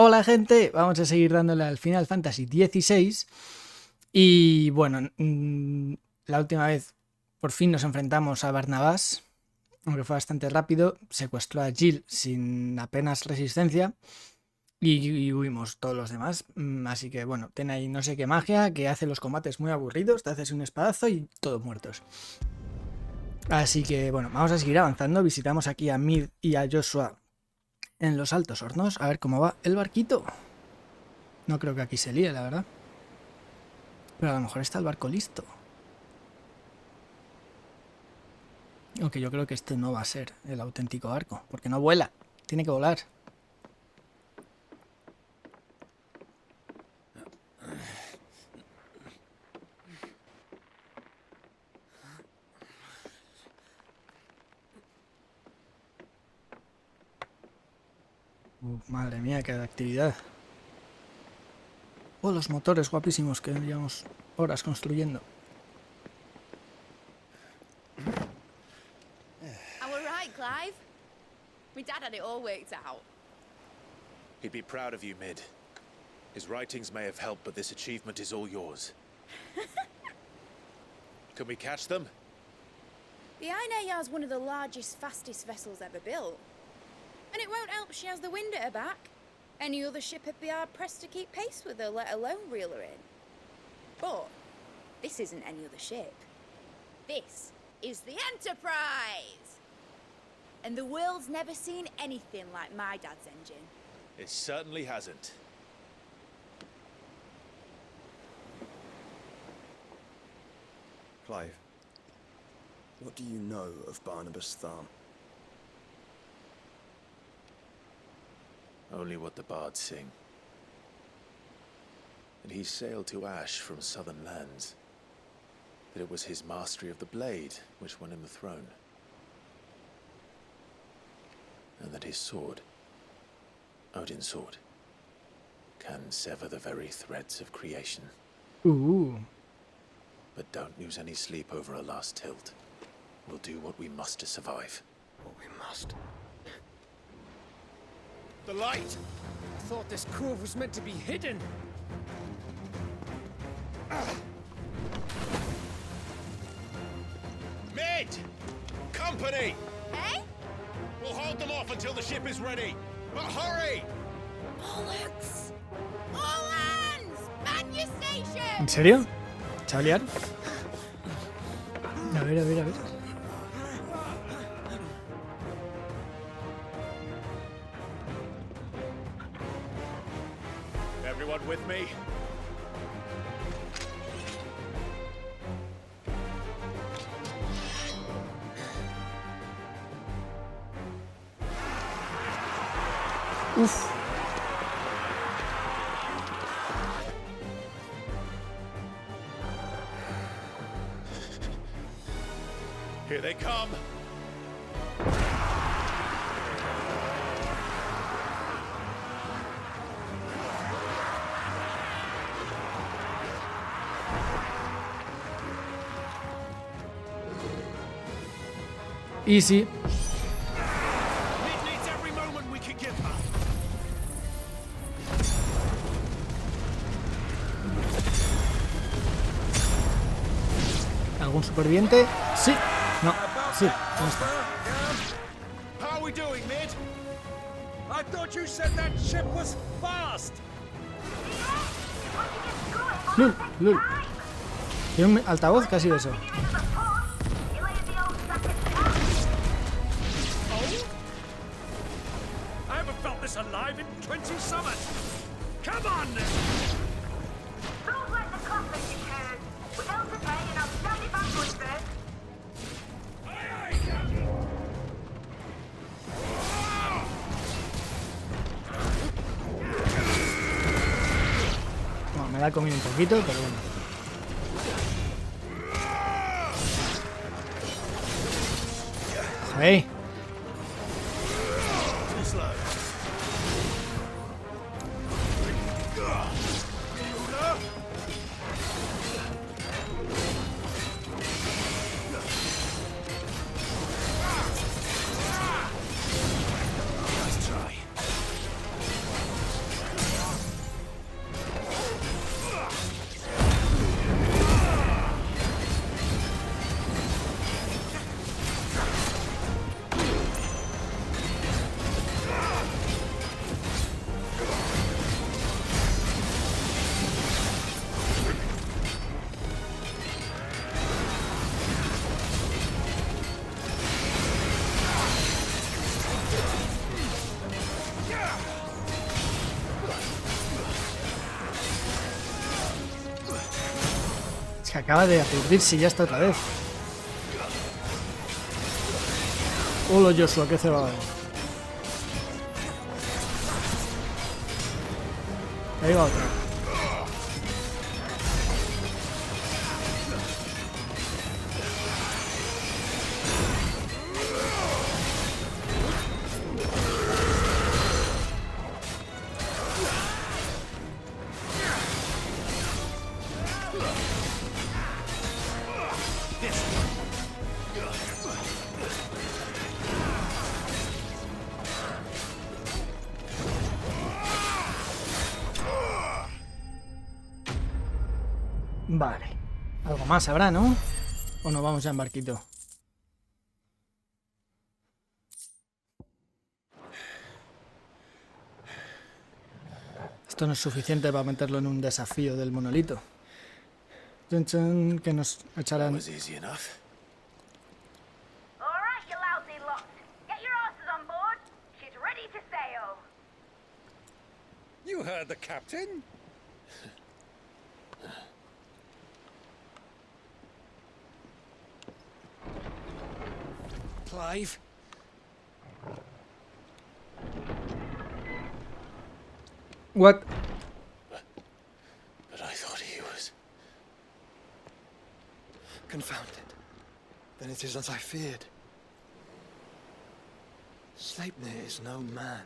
Hola gente, vamos a seguir dándole al Final Fantasy XVI y bueno, la última vez por fin nos enfrentamos a Barnabás, aunque fue bastante rápido, secuestró a Jill sin apenas resistencia y huimos todos los demás, así que bueno, tiene ahí no sé qué magia que hace los combates muy aburridos, te haces un espadazo y todos muertos. Así que bueno, vamos a seguir avanzando, visitamos aquí a Mid y a Joshua en los Altos Hornos, a ver cómo va el barquito. No creo que aquí se líe, la verdad. Pero a lo mejor está el barco listo. Aunque yo creo que este no va a ser el auténtico barco, porque no vuela, tiene que volar. Madre mía, qué actividad. Oh, los motores guapísimos que llevamos horas construyendo. I'm all right, Clive. My dad had it all worked out. He'd be proud of you, Mid. His writings may have helped, but this achievement is all yours. Can we catch them? The Niña is one of the largest, fastest vessels ever built. And it won't help she has the wind at her back. Any other ship would be hard-pressed to keep pace with her, let alone reel her in. But this isn't any other ship. This is the Enterprise! And the world's never seen anything like my dad's engine. It certainly hasn't. Clive, what do you know of Barnabás Tharm? Only what the bards sing. That he sailed to Ash from southern lands. That it was his mastery of the blade which won him the throne. And that his sword, Odin's sword, can sever the very threads of creation. But don't lose any sleep over a last tilt. We'll do what we must to survive. What we must. The light! I thought this cove was meant to be hidden. Mid! Company! Eh? We'll hold them off until the ship is ready. But hurry! Bollocks! All hands! Man your station! ¿En serio? ¿Se va a liar? A ver, a ver, a ver. Everyone with me? Uf. Here they come. Easy. Mid needs every moment we can give her. ¿Algún superviviente? Sí. No. Sí. No está. How are we doing, Mid? I thought you said that ship was fast. Lul, lul. Tiene un altavoz casi de eso. I haven't felt this alive in 20 summers. Come on! Don't let the coffin be heard. Without the pay, and I'll stand it backwards first. Bueno, me la comido un poquito, pero bueno. ¡Hey! acaba de aturdirse y ya está otra vez. Hola Joshua, qué cebado. Ahí va otra. Vale. Algo más habrá, ¿no? ¿O nos vamos ya en barquito? Esto no es suficiente para meterlo en un desafío del monolito. Chun, chun, que nos echarán... Was easy enough. All right, you lousy lot. Get your asses on board. She's ready to sail. You heard the captain. Clive. What? But I thought he was... Confounded. Then it is as I feared. Sleipnir is no man,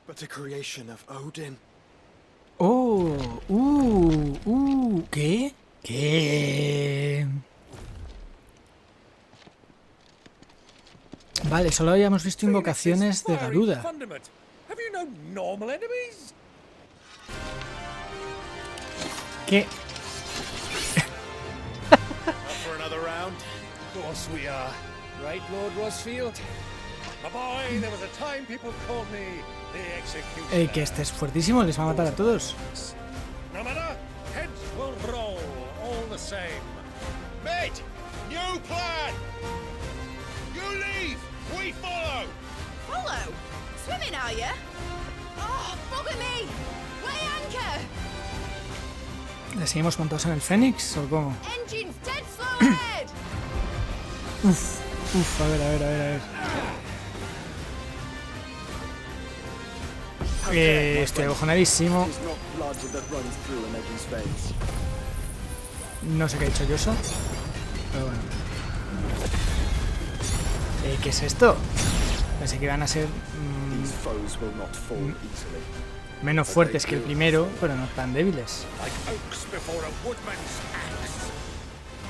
but a creation of Odin. Oh, ¿qué? ¿Qué? Vale, solo habíamos visto invocaciones de Garuda. Fundament. Have you no normal enemies? ¿Qué? Up for another round? Of course we are. Right, Lord Rosfield? My boy, there was a time people called me the executioner. Que este es fuertísimo, les va a matar a todos. No matter, heads will roll all the same. Mate! New plan! You leave! We follow! Follow? Swimming, are you? Oh, bugger me! Weigh anchor! ¿Le seguimos montados en el Fénix o cómo? Engine's dead slow ahead! A ver. Estoy acojonadísimo. It is not blood that runs through an Eddie's veins. No sé qué ha dicho Yosa, pero bueno. ¿Qué es esto? Pensé que iban a ser These foes will not fall easily. menos fuertes que el primero, pero no tan débiles. Like oaks before a woodman's axe.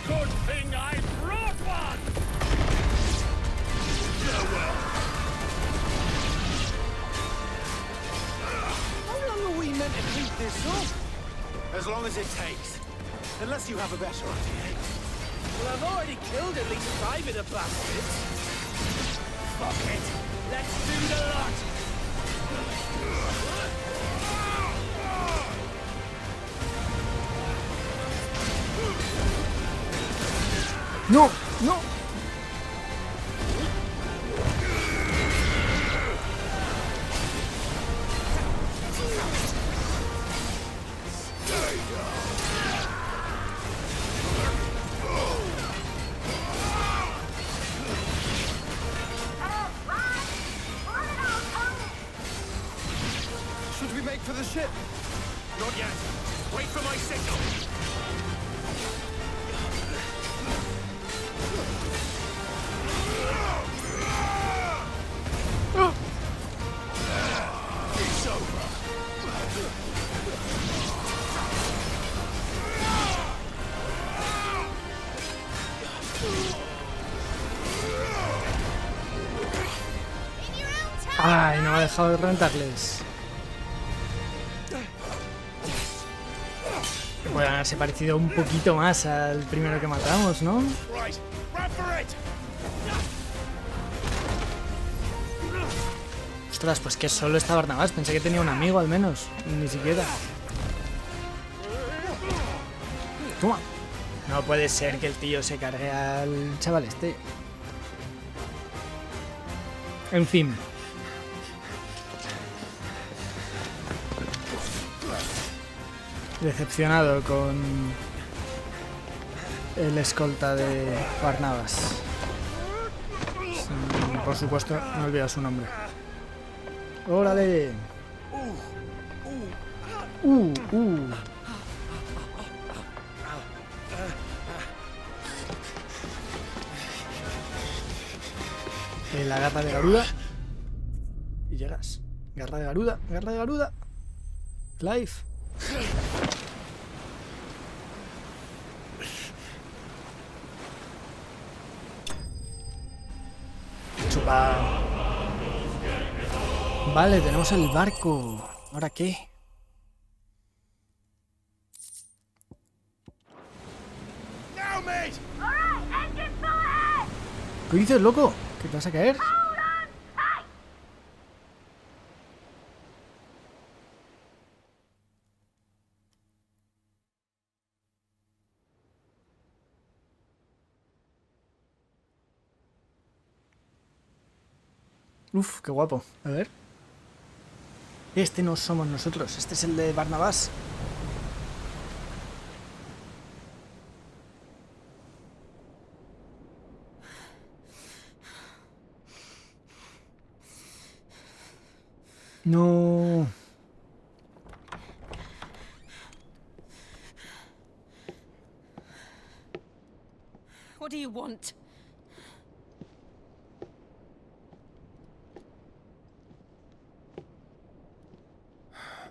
Good thing I brought one! How long are we meant to keep this up? As long as it takes. Unless you have a better idea. Well, I've already killed at least 5 of the bastards. Fuck it! Let's do the lot! ¡No! Should we make for the ship? Not yet. Wait for my signal. It's over. ¡Ay, no me ha dejado de rentarles! Puede haberse parecido un poquito más al primero que matamos, ¿no? Right, run for it! Ostras, pues que solo está Barnabás. Pensé que tenía un amigo al menos. Ni siquiera. Toma. No puede ser que el tío se cargue al chaval este. En fin. Decepcionado con el escolta de Barnabás. Sí, por supuesto, no olvida su nombre. ¡Órale! ¡Uh! La garra de Garuda. Y llegas. Garra de Garuda, garra de Garuda. Clive. Chupa. Vale, tenemos el barco. ¿Ahora qué? Now, mate! All right, engine full ahead! ¿Qué dices, loco? ¿Que te vas a caer? Hold on tight! Uf, qué guapo. A ver. Este no somos nosotros. Este es el de Barnabás. No. What do you want?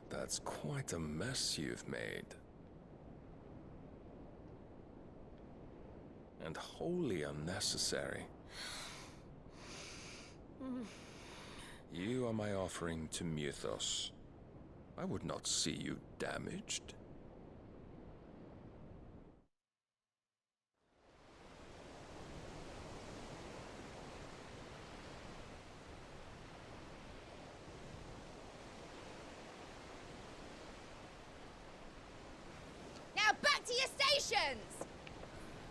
That's quite a mess you've made. And wholly unnecessary. You are my offering to Mythos. I would not see you damaged. Now back to your stations!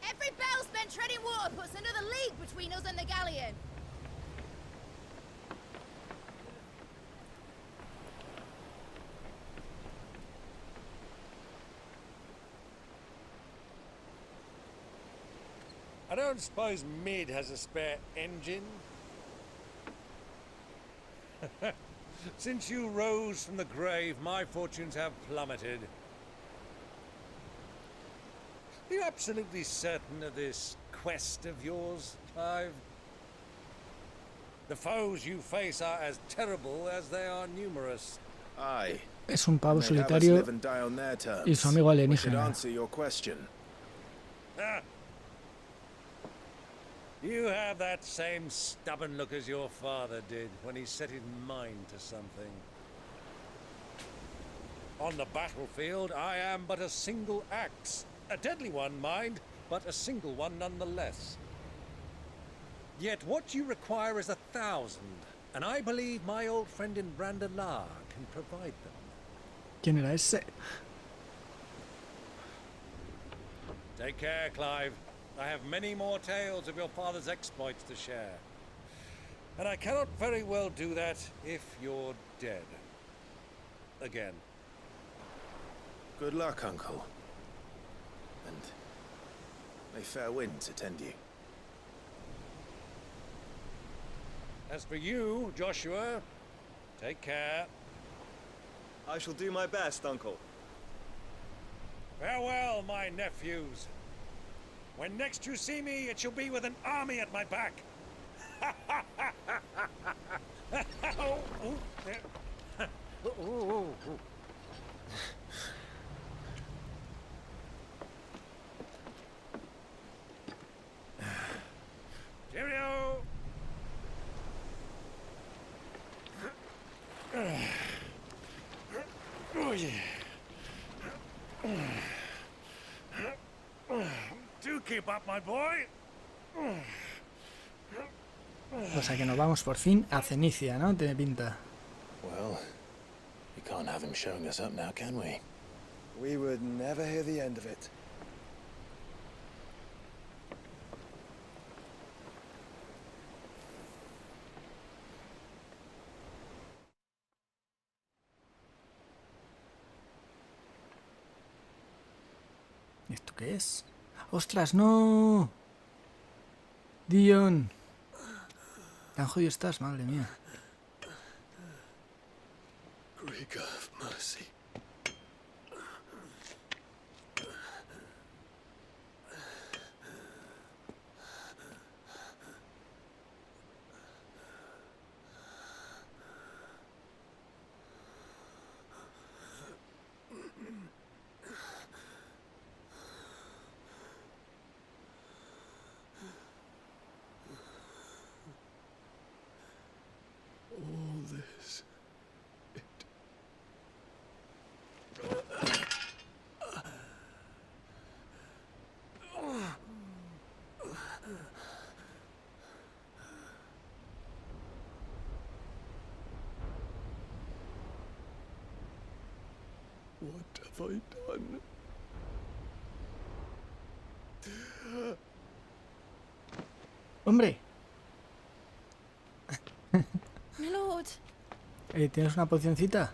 Every bell spent treading water puts another league between us and the galleon. I don't suppose Mid has a spare engine? Since you rose from the grave, my fortunes have plummeted. Are you absolutely certain of this quest of yours, Clive? The foes you face are as terrible as they are numerous. Aye. Es un pavo They'd have us solitario live and die on their terms, y su amigo which would alienígena. answer your question. Ah. You have that same stubborn look as your father did when he set his mind to something. On the battlefield, I am but a single axe. A deadly one, mind, but a single one nonetheless. Yet what you require is 1,000, and I believe my old friend in Brandalar can provide them. ¿Quién era ese? Take care, Clive. I have many more tales of your father's exploits to share. And I cannot very well do that if you're dead. Again. Good luck, Uncle. And may fair winds attend you. As for you, Joshua, take care. I shall do my best, Uncle. Farewell, my nephews. When next you see me, it shall be with an army at my back. Oh, oh, there. Oh, oh, oh. Cheerio! Oh, yeah. Do keep up, my boy. O sea que nos vamos por fin a Cenicia, ¿no? Tiene pinta. Well, we can't have him showing us up now, can we? We would never hear the end of it. ¿Esto qué es? ¡Ostras, no! Dion. Tan jodido estás, madre mía. Creaker of mercy. All this. What have I done? ¡Hombre! My lord. ¿Tienes una pocioncita?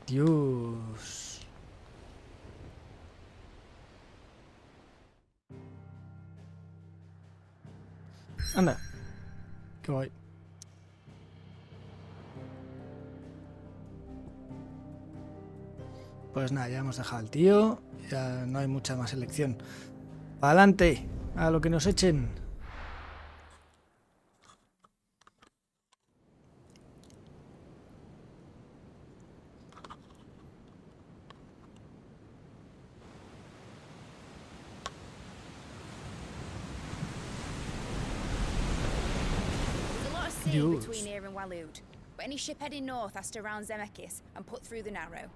Dios. Anda. Qué guay. Pues nada, ya hemos dejado al tío. Ya no hay mucha más elección. ¡Adelante! A lo que nos echen. There's a lot of sea Dios. between here and Waloed, but any ship heading north has to round Zemeckis and put through the Narrow.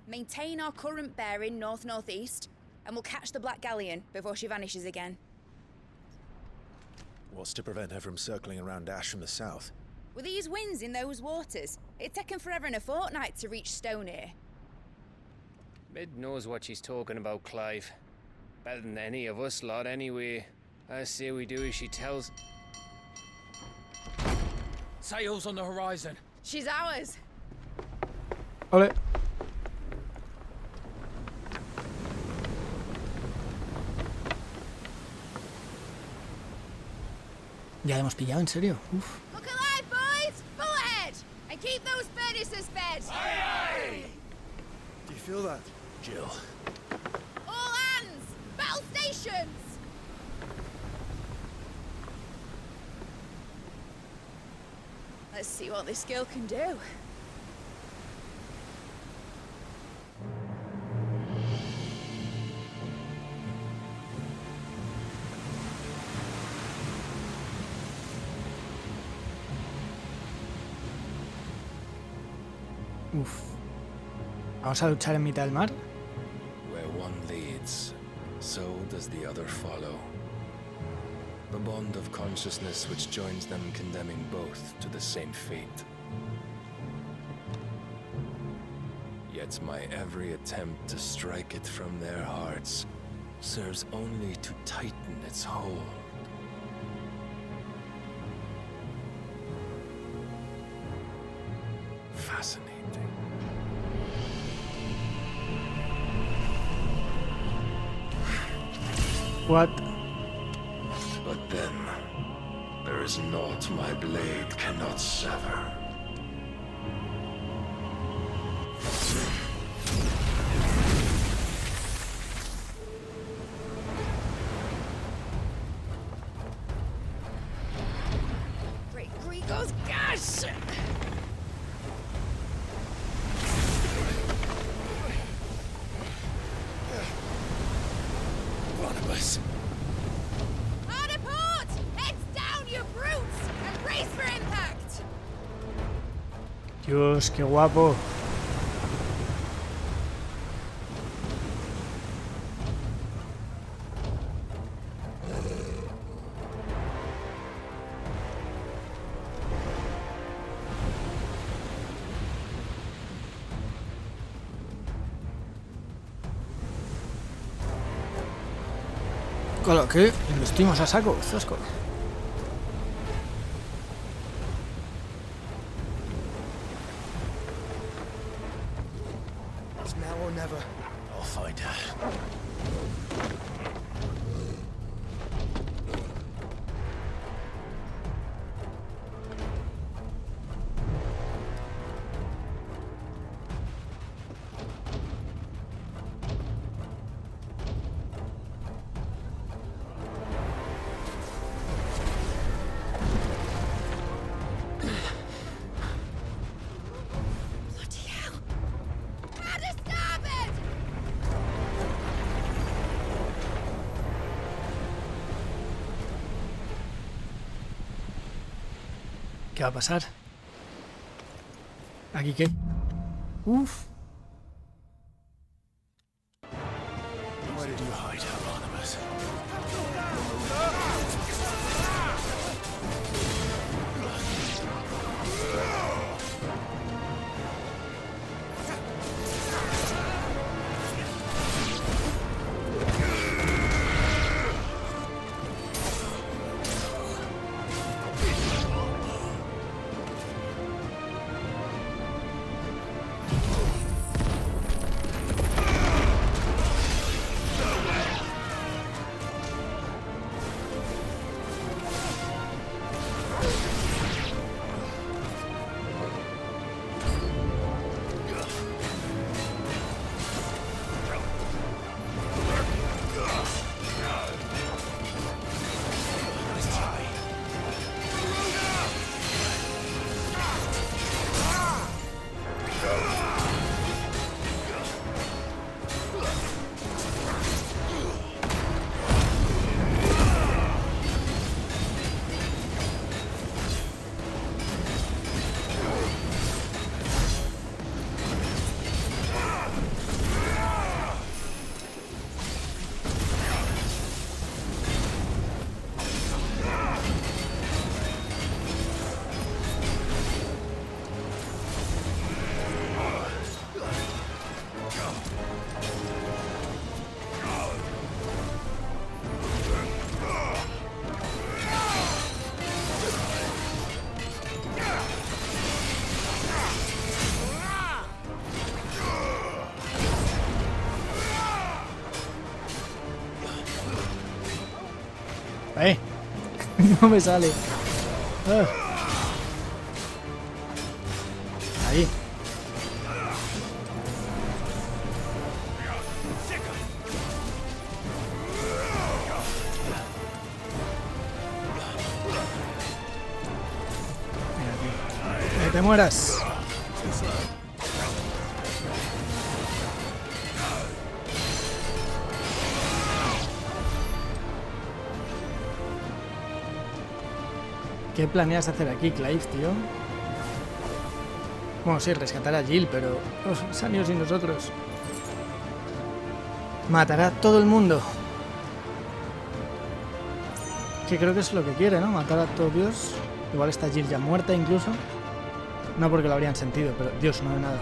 Maintain our current bearing north-northeast, and we'll catch the Black Galleon before she vanishes again. What's to prevent her from circling around Ash from the south? With these winds in those waters, it'd taken forever and a fortnight to reach Stonehere. Mid knows what she's talking about, Clive. Better than any of us lot, anyway. I say we do as she tells. Sails on the horizon. She's ours. Ole. Ya hemos pillado, en serio. Uf. Look alive, boys! Full ahead! And keep those furnaces fed! Do you feel that? Jill. All hands! Battle stations! Let's see what this girl can do. Uf. Vamos a luchar en mitad del mar. Where one leads, so does the other follow. The bond of consciousness which joins them condemning both to the same fate. Yet my every attempt to strike it from their hearts serves only to tighten its hold. Fascinating. What? But then, there is naught my blade cannot sever. Great Grigos, gosh! Barnabás. Hard a port! Heads down, you brutes! And brace for impact! Dios, qué guapo. Con lo que investimos a saco, zasco. It's now or never. I'll find ¿Qué va a pasar? ¿Aquí qué? Uf. Where did you hide her, Barnabás? No me sale. Ahí. Mira, tío. ¡Que te mueras! ¿Qué planeas hacer aquí, Clive, tío? Bueno, sí, rescatar a Jill, pero... los años y nosotros. Matará a todo el mundo. Que creo que es lo que quiere, ¿no? Matar a todo Dios. Igual está Jill ya muerta incluso. No porque lo habrían sentido, pero Dios, no de nada.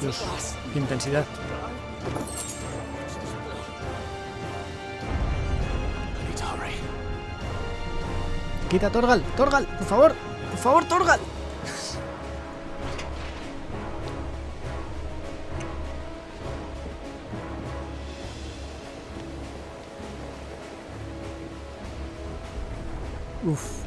Dios, qué intensidad. Quita Torgal, Torgal, por favor, Torgal. Uf.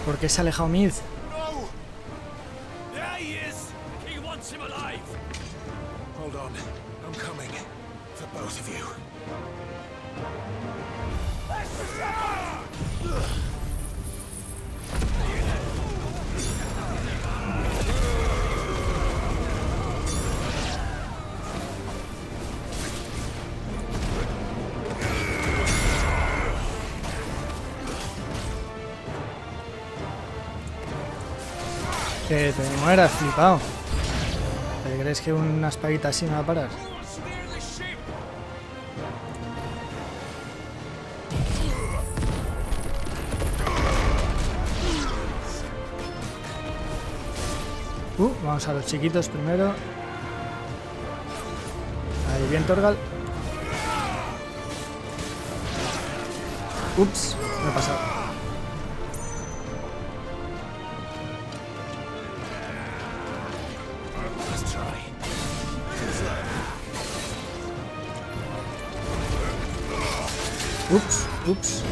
¿Por qué se ha alejado Mid? Hold on. I'm coming. For both of you. Que te mueras, flipado. ¿Te crees que una espadita así me va a parar? Vamos a los chiquitos primero. Ahí bien, Torgal. Ups, me he pasado. Ups.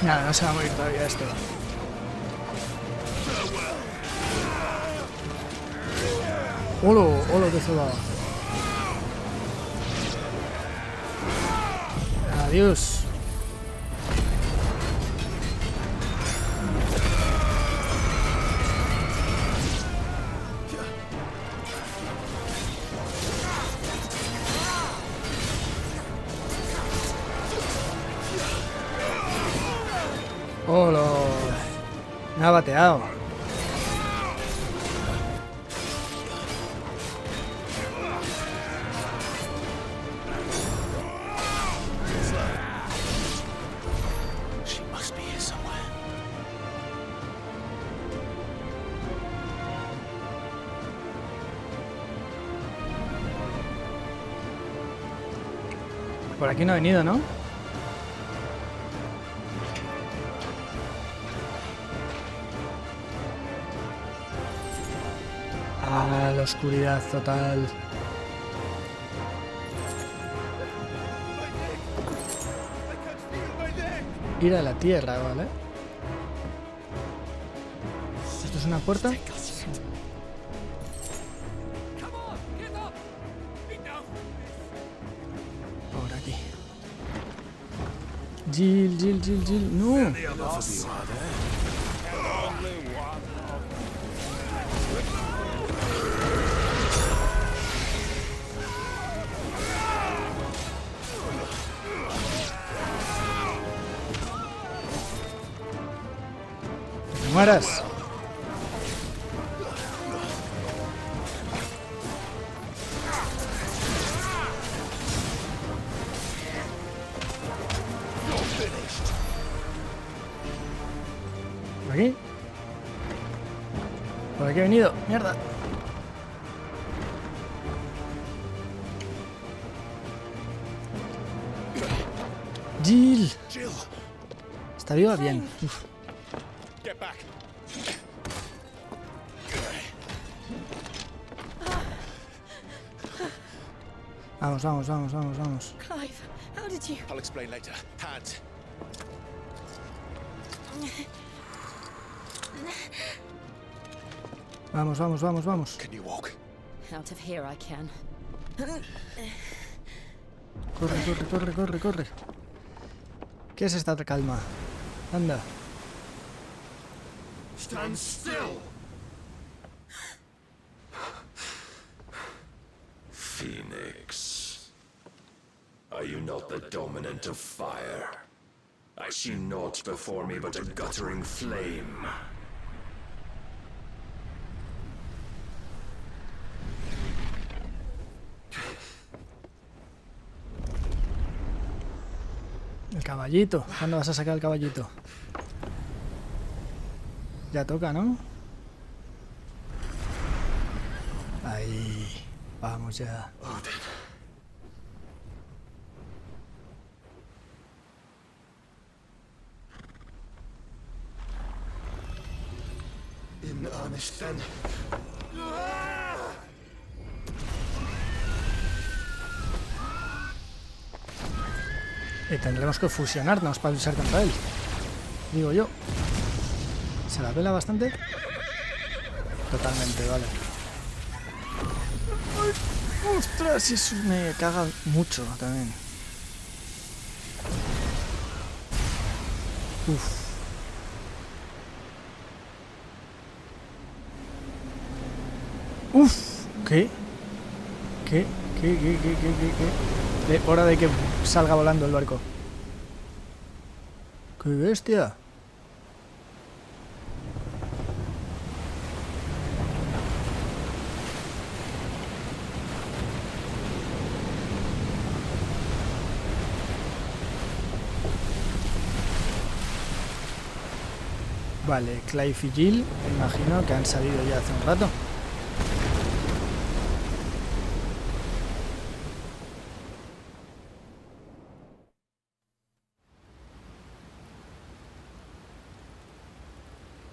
Nada, no se va a morir todavía esto. ¡Holo! ¡Holo que se va! Adiós. ¡Holo! Me ha bateado. She must be here somewhere. Por aquí no ha venido, ¿no? Ah, la oscuridad total. Ir a la tierra, ¿vale? ¿Esto es una puerta? Por aquí. Jill. ¡No! ¡Te mueras! ¿Por aquí? ¿Por aquí he venido? ¡Mierda! ¡Jill! ¿Está viva? Bien. Uf. Get back. Vamos. Clive, how did you... I'll explain later. Hands. Vamos. Can you walk? Out of here I can. Corre. ¿Qué es esta calma? Anda. Stand still. Phoenix, are you not the dominant of fire? I see naught before me but a guttering flame. El caballito. ¿Cuándo vas a sacar el caballito? Ya toca, ¿no? Ahí. Vamos ya. In earnest then. Y tendremos que fusionarnos para luchar contra él. Digo yo. ¿Se la pela bastante? Totalmente, vale. ¡Ay! ¡Ostras! Eso me caga mucho también. Uf. Uf. ¿Qué? Hora de que salga volando el barco. ¡Qué bestia! Vale, Clive y Jill, imagino que han salido ya hace un rato.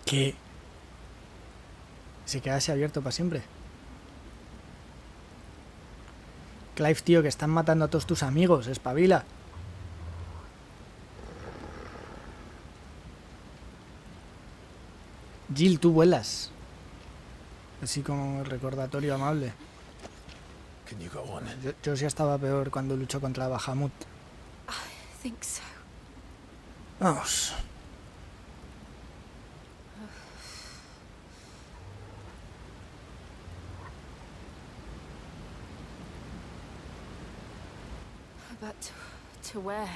¿Qué? Se quedase abierto para siempre. Clive, tío, que están matando a todos tus amigos, espabila. Jill, tú vuelas. Así como recordatorio amable. Can you go on? Yo sí estaba peor cuando luchó contra Bahamut. I think so. Vamos. But to where?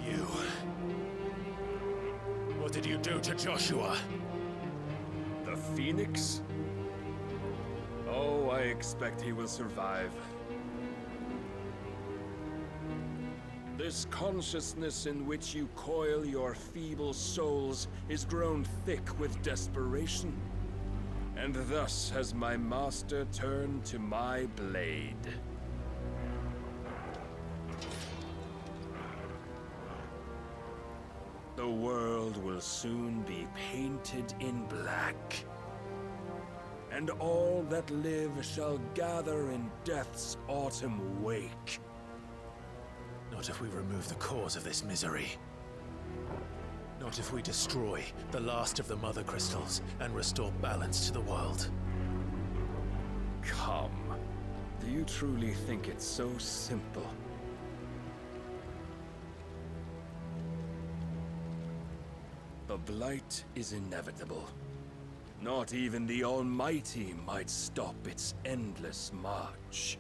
You. What did you do to Joshua? The Phoenix? Oh, I expect he will survive. This consciousness in which you coil your feeble souls is grown thick with desperation. And thus has my master turned to my blade. The world will soon be painted in black. And all that live shall gather in death's autumn wake. Not if we remove the cause of this misery. Not if we destroy the last of the mother crystals and restore balance to the world. Come. Do you truly think it's so simple? The blight is inevitable. Not even the Almighty might stop its endless march.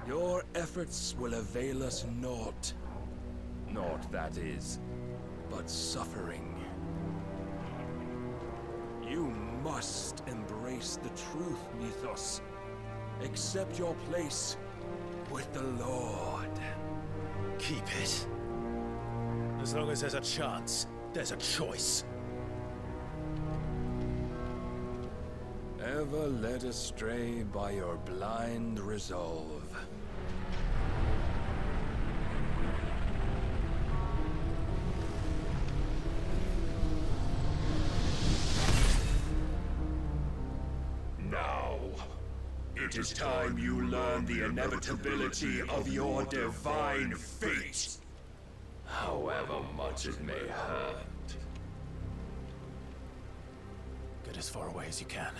Your efforts will avail us naught. Naught, that is, but suffering. You must embrace the truth, Mythos. Accept your place with the Lord. Keep it. As long as there's a chance, there's a choice. Ever led astray by your blind resolve. Now, it is time you learn the inevitability of your divine fate, however much it may hurt. Get as far away as you can.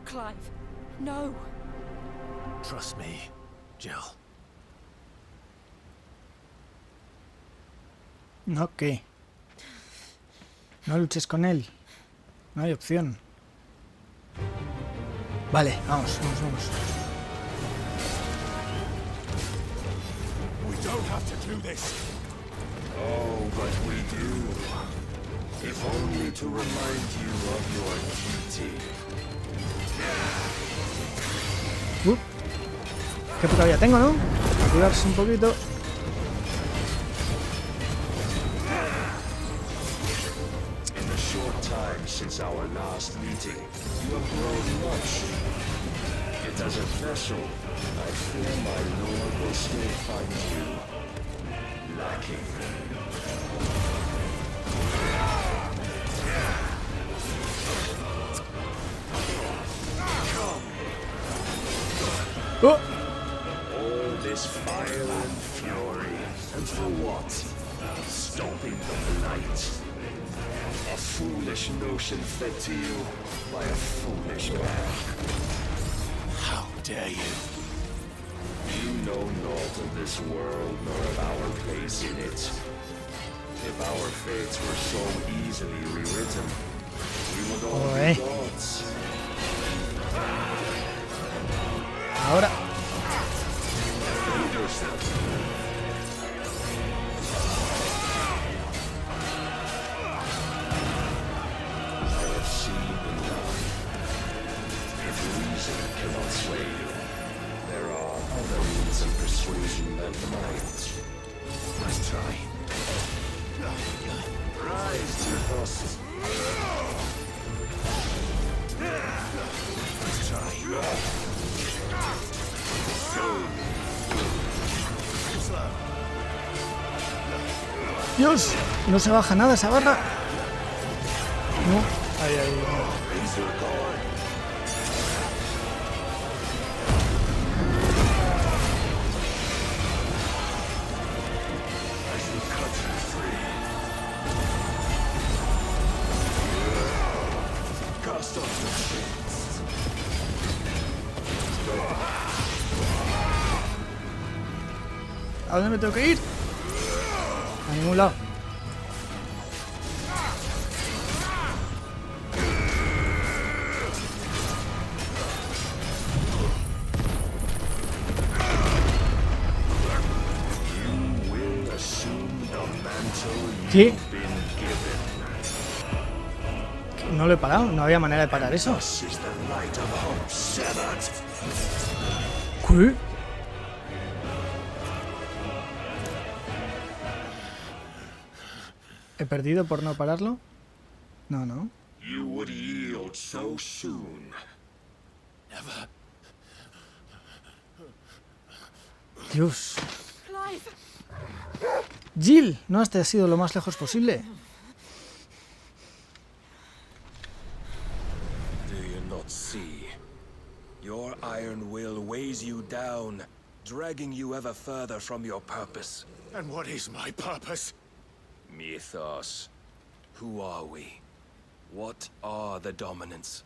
Clive, no. Trust me, Jill. No, ¿qué? No luches con él. No hay opción. Vale, vamos. We don't have to do this. Oh, but we do. If only to remind you of your duty. Qué poca vida tengo, ¿no? Activarse un poquito. In the short time since our last meeting, you have grown much. Yet as a vessel, I fear my lord will still find you lacking. ¡Oh! All this fire and fury, and for what? Stopping the blight. A foolish notion fed to you by a foolish man. How dare you? You know naught of this world nor of our place in it. If our fates were so easily rewritten, we would all be gods. Ahora. I have seen enough. If reason cannot sway you, there are other means of persuasion that might. Let's try. Rise to the cost. Let's try. Dios, no se baja nada esa barra. No. Ahí, ahí. ¿A dónde me tengo que ir? A ningún lado. ¿Qué? No lo he parado, no había manera de parar eso. ¿Qué? ¿He perdido por no pararlo? No, no. You would yield so soon. Never. Dios. Jill, no has sido lo más lejos posible. Do you not see? Your iron will weighs you down, dragging you ever further from your purpose. And what is my purpose? Mythos. Who are we? What are the dominants?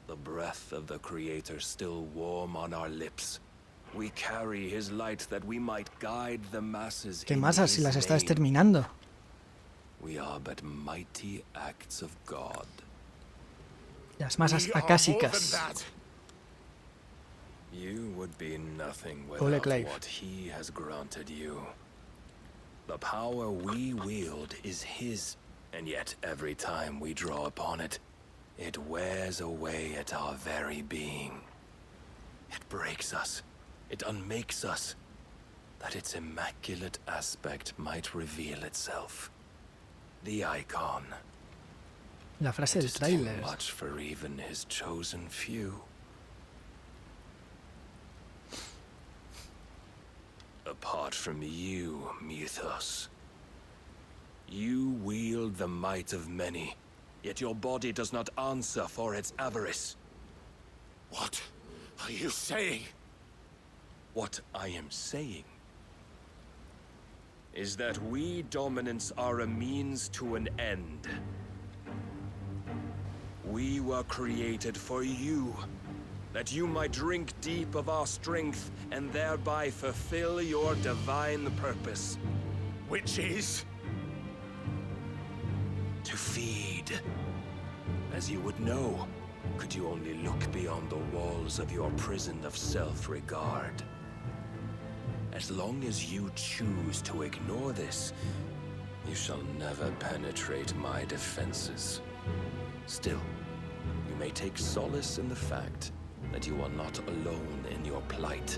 The breath of the Creator still warm on our lips. We carry his light that we might guide the masses. ¿Qué masas si las está exterminando? We are but mighty acts of God. Las masas akásicas. You would be nothing Espabila without Clive. what he has granted you. The power we wield is his, and yet every time we draw upon it, it wears away at our very being. It breaks us. It unmakes us, that its immaculate aspect might reveal itself. The icon. La frase It del is too tráiler. much for even his chosen few. Apart from you, Mythos, you wield the might of many, yet your body does not answer for its avarice. What are you saying? What I am saying is that we dominants are a means to an end. We were created for you, that you might drink deep of our strength and thereby fulfill your divine purpose. Which is? To feed. As you would know, could you only look beyond the walls of your prison of self-regard. As long as you choose to ignore this, you shall never penetrate my defenses. Still, you may take solace in the fact that you are not alone in your plight.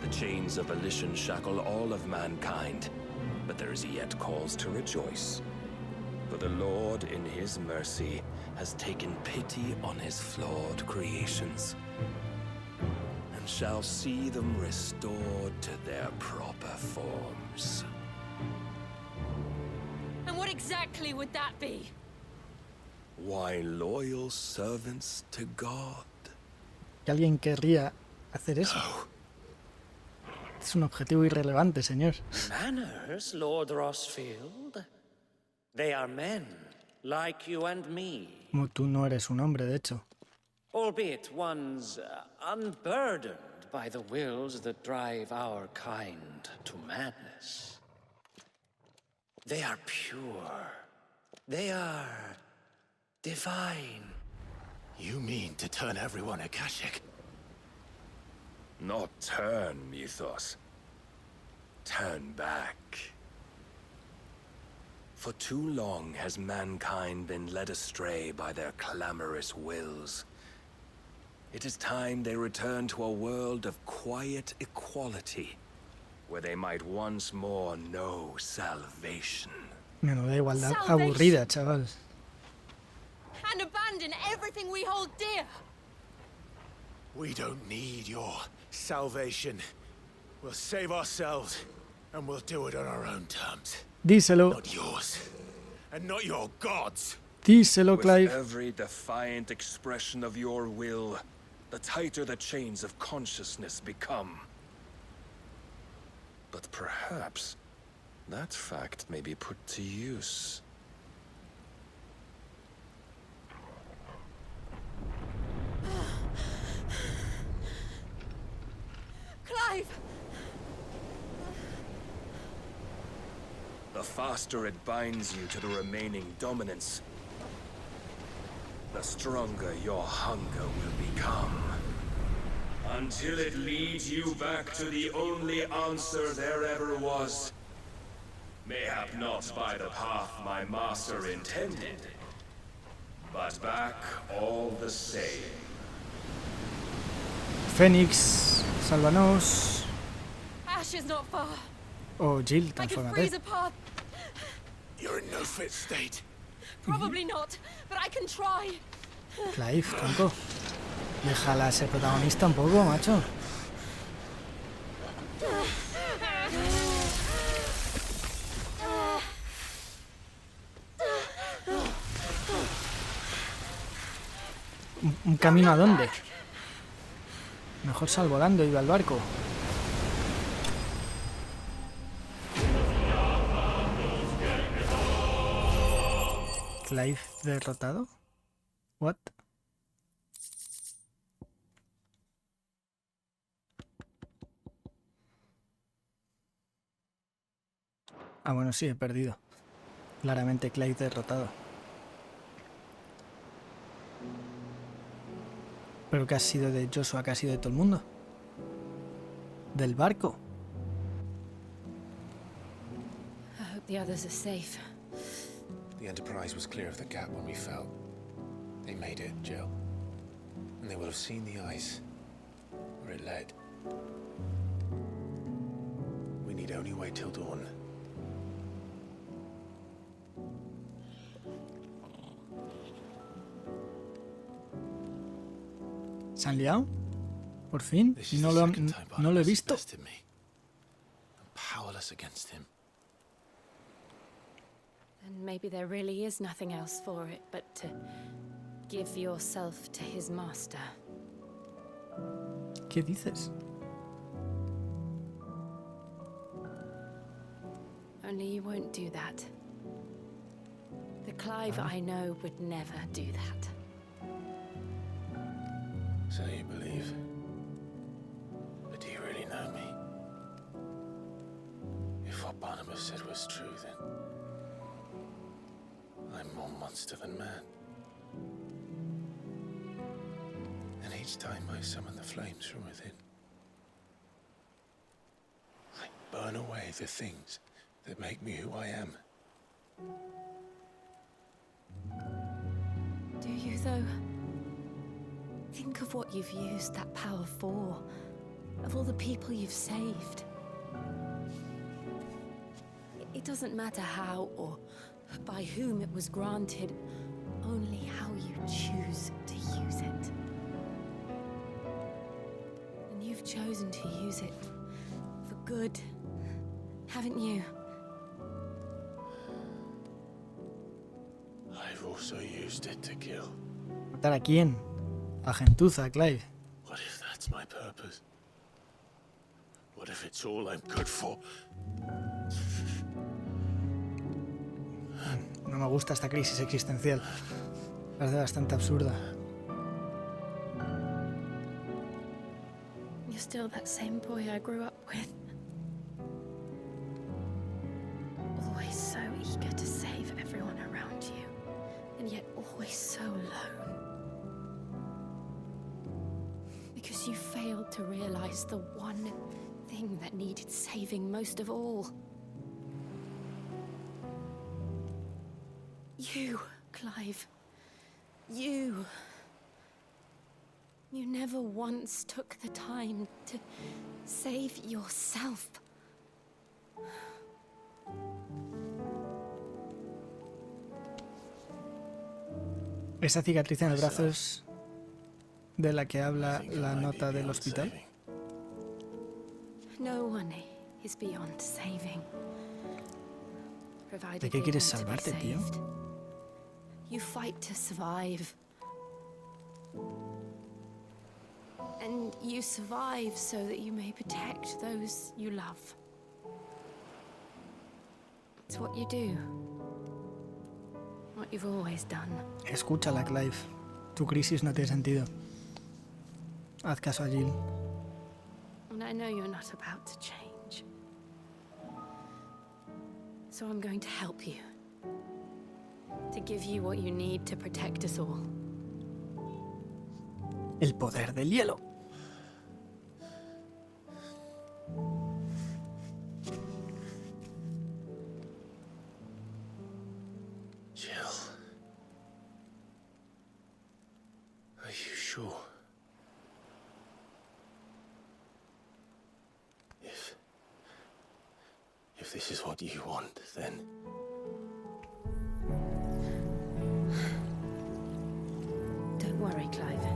The chains of volition shackle all of mankind, but there is yet cause to rejoice. For the Lord, in his mercy, has taken pity on his flawed creations, and shall see them restored to their proper forms. And what exactly would that be? Why, loyal servants to God. ¿Que alguien querría hacer eso? Es un objetivo irrelevante, señor. Manners, Lord Rossfield. They are men, like you and me. Como tú no eres un hombre, de hecho. Albeit ones unburdened by the wills that drive our kind to madness. They are pure. They are divine. You mean to turn everyone Akashic? Not turn, Mythos. Turn back. For too long has mankind been led astray by their clamorous wills. It is time they return to a world of quiet equality, where they might once more know salvation. Menuda igualdad aburrida, chaval. And abandon everything we hold dear. We don't need your salvation. We'll save ourselves, and we'll do it on our own terms. Díselo. Not yours. And not your gods. Díselo, With Clive. every defiant expression of your will, the tighter the chains of consciousness become. But perhaps that fact may be put to use. Clive! The faster it binds you to the remaining dominance, the stronger your hunger will become. Until it leads you back to the only answer there ever was. Mayhap not by the path my master intended, but back all the same. Fénix, sálvanos. Ash is not far. Oh, Jill, I can freeze transfórmate. a path. You're in no fit state. Probably not, but I can try. Clive, tronco. Déjala ser protagonista un poco, macho. ¿Un camino a dónde? Mejor sal volando y va al barco. Clive derrotado. What? Ah, bueno, sí, he perdido. Claramente Clive derrotado. ¿Pero qué ha sido de Joshua? ¿Qué ha sido de todo el mundo? ¿Del barco? I hope the others are safe. The Enterprise was clear of the gap when we fell. They made it, Jill. And they will have seen the ice where it led. We need only wait till dawn. ¿Se han liado? ¿Por fin? This is No the lo, second time no lo he Barnabás visto. bested me. I'm powerless against him. Then maybe there really is nothing else for it but to give yourself to his master. ¿Qué dices? Only you won't do that. The Clive I know would never do that. So you believe. But do you really know me? If what Barnabás said was true, then I'm more monster than man. And each time I summon the flames from within, I burn away the things that make me who I am. Do you, though? Think of what you've used that power for, of all the people you've saved. It doesn't matter how or by whom it was granted, only how you choose to use it. And you've chosen to use it for good, haven't you? I've also used it to kill. ¿Matar a quién? A gentuza, Clive. What if that's my purpose? What if it's all I'm good for? No me gusta esta crisis existencial. Parece bastante absurda. You're still that same boy I grew up with. Always so eager to save everyone around you, and yet always so alone. Because you failed to realize the one thing that needed saving most of all. You, Clive. You. You never once took the time to save yourself. Esa cicatriz en el brazo es de la que habla la nota del hospital. No one is beyond saving. provided ¿De qué they quieres want to be salvarte, tío? saved. You fight to survive. And you survive so that you may protect those you love. It's what you do. What you've always done. Escúchala, Clive. Tu crisis no tiene sentido. Haz caso a Jill. And I know you're not about to change. So I'm going to help you. To give you what you need to protect us all. El poder del hielo. Jill. Are you sure? If this is what you want, then... Don't worry, Clive.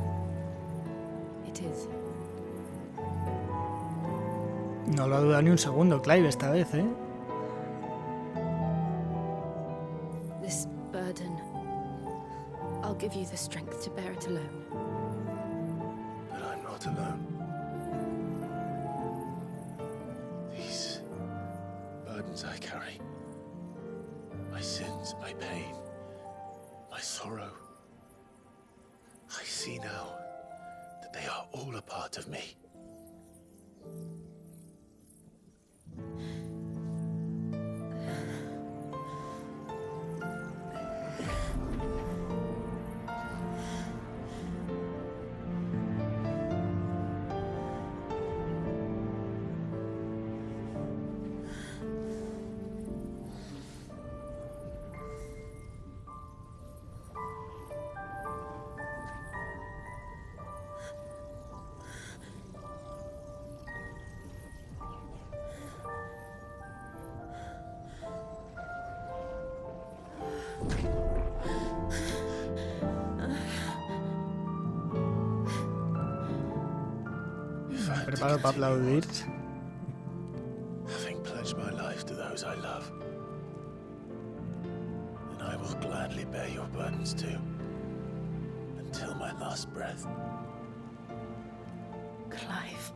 It is. No lo ha dudado ni un segundo, Clive, esta vez, ¿eh? This burden, I'll give you the strength to bear it alone. But I'm not alone. These burdens I carry, my sins, my pain, my sorrow, I see now that they are all a part of me. Preparo para aplaudir. Having pledged my life to those I love, and I will gladly bear your burdens too, until my last breath. Clive.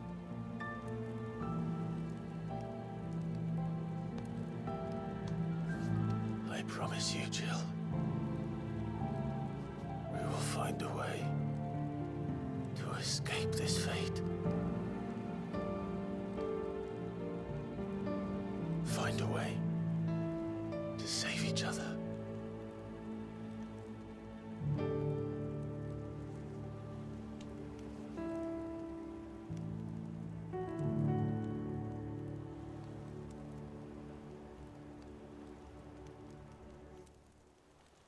I promise you, Jill, we will find a way to escape this fate. Find a way to save each other.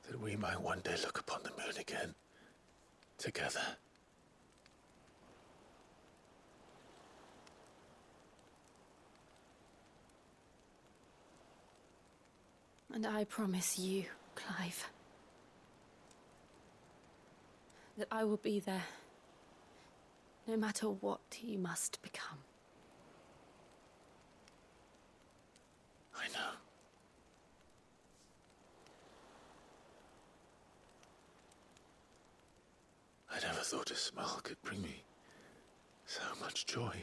That we might one day look upon the moon again, together. And I promise you, Clive, that I will be there, no matter what you must become. I know. I never thought a smile could bring me so much joy.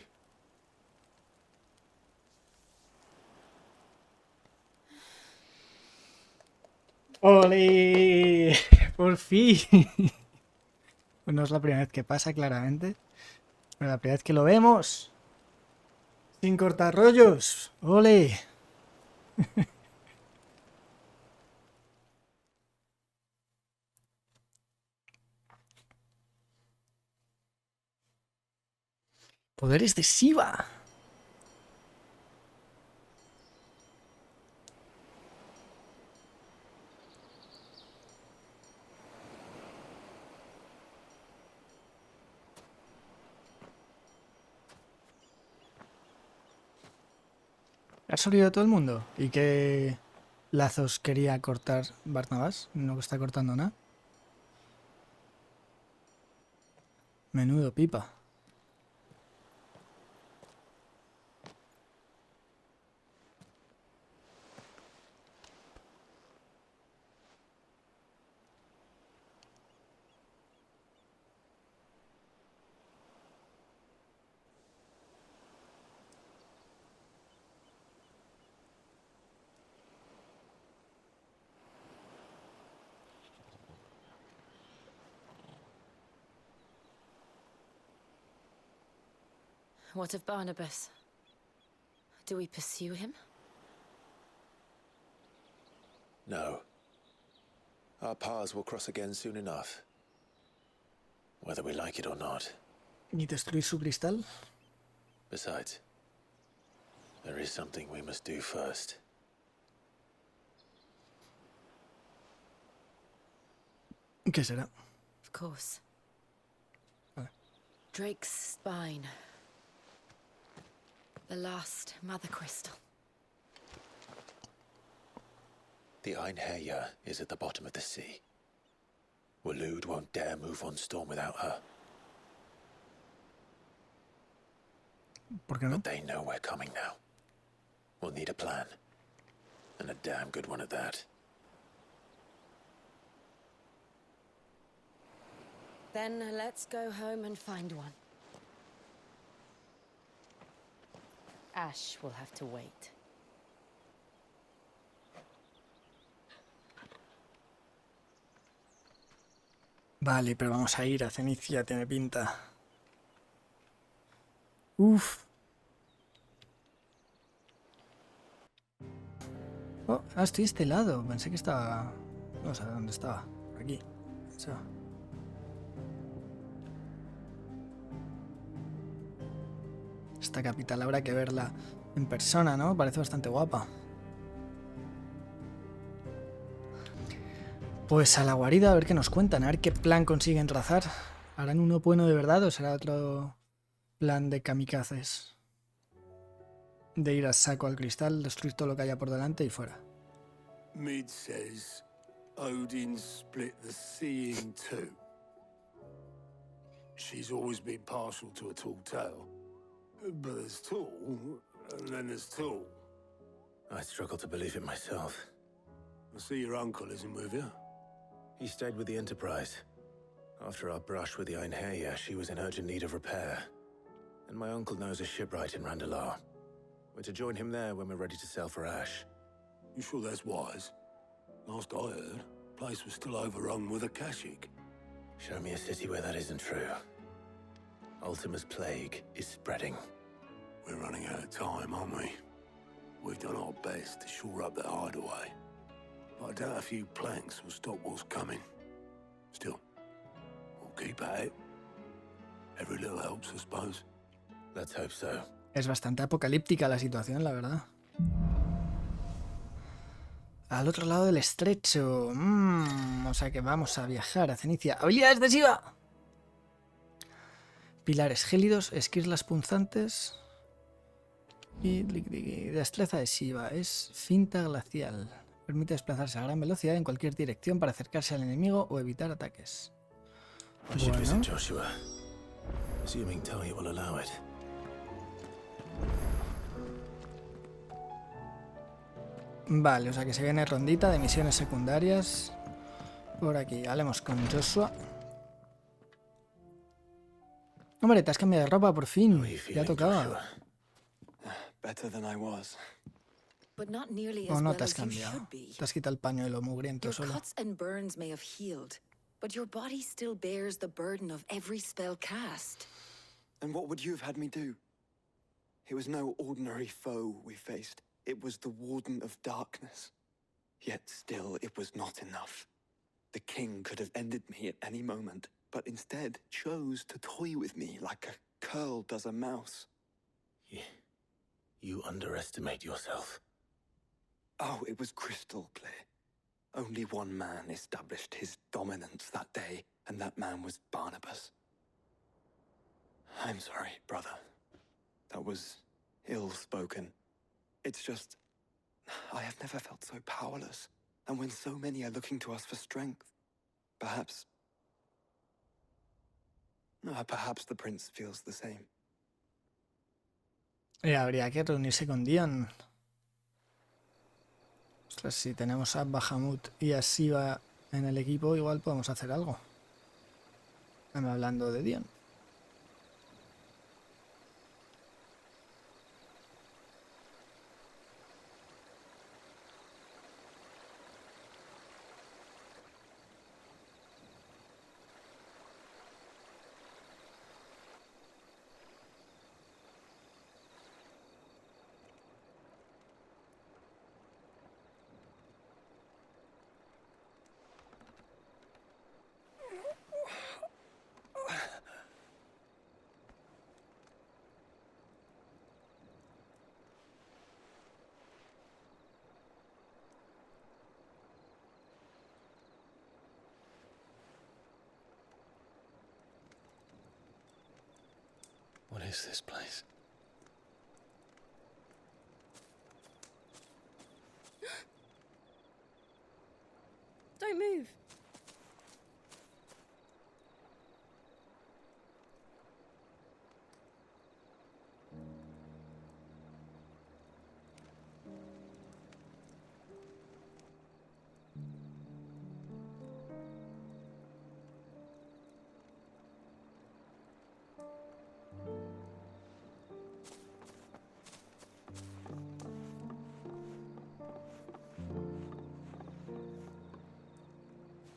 ¡Ole! ¡Por fin! Pues no es la primera vez que pasa, claramente. Pero la primera vez que lo vemos. Sin cortar rollos. ¡Ole! Poderes de Shiva. ¿Ha salido todo el mundo? ¿Y qué lazos quería cortar Barnabás? No está cortando nada. Menudo pipa. What of Barnabás? Do we pursue him? No. Our paths will cross again soon enough. Whether we like it or not. ¿Y destruir su cristal? Besides, there is something we must do first. ¿Qué será? Of course. Vale. Drake's spine. The last mother crystal. The Einherja is at the bottom of the sea. Waloed won't dare move on Storm without her. ¿Por qué no? But they know we're coming now. We'll need a plan. And a damn good one at that. Then let's go home and find one. Ash will have to wait. Vale, pero vamos a ir a Cenicia, tiene pinta. Uf. Oh, estoy a este lado. Pensé que estaba... No sé dónde estaba. Por aquí. Pensaba. Esta capital habrá que verla en persona, ¿no? Parece bastante guapa. Pues a la guarida a ver qué nos cuentan, a ver qué plan consiguen trazar. ¿Harán uno bueno de verdad o será otro plan de kamikazes? De ir a saco al cristal, destruir todo lo que haya por delante y fuera. Mid says Odin split the sea in two. She's always been partial to a tall tale. But there's tall, and then there's tall. I struggle to believe it myself. I see your uncle isn't with you. He stayed with the Enterprise. After our brush with the Einherja, she was in urgent need of repair. And my uncle knows a shipwright in Randalar. We're to join him there when we're ready to sail for Ash. You sure that's wise? Last I heard, the place was still overrun with akásik. Show me a city where that isn't true. Ultima's plague is spreading. We're running out of time, aren't we? We've done our best to shore up that hideaway. But I doubt a few planks will stop what's coming. Still, we'll keep at it. Every little helps, I suppose. Let's hope so. Es bastante apocalíptica la situación, la verdad. Al otro lado del estrecho. O sea que vamos a viajar a Cenicia. ¡Habilidades de Shiva! Pilares gélidos, esquirlas punzantes. Y destreza de Shiva. Es finta glacial. Permite desplazarse a gran velocidad en cualquier dirección para acercarse al enemigo o evitar ataques. Bueno. Joshua. Assuming Tony will allow it. Vale, o sea que se viene rondita de misiones secundarias. Por aquí, hablemos con Joshua. Hombre, te has cambiado de ropa por fin. Ya tocaba. Better than I was. But not nearly O as no well te has as you cambiado. should be. Te has quitado el pañuelo mugriento Your solo. cuts and burns may have healed, but your body still bears the burden of every spell cast. And what would you have had me do? It was no ordinary foe we faced. It was the Warden of Darkness. Yet still, it was not enough. The king could have ended me at any moment, but instead chose to toy with me like a curl does a mouse. You underestimate yourself. Oh, it was crystal clear. Only one man established his dominance that day, and that man was Barnabás. I'm sorry, brother. That was ill-spoken. It's just, I have never felt so powerless. And when so many are looking to us for strength, perhaps the prince feels the same. Habría que reunirse con Dion. Ostras, si tenemos a Bahamut y a Shiva en el equipo, igual podemos hacer algo. Estamos hablando de Dion. is this place? Don't move.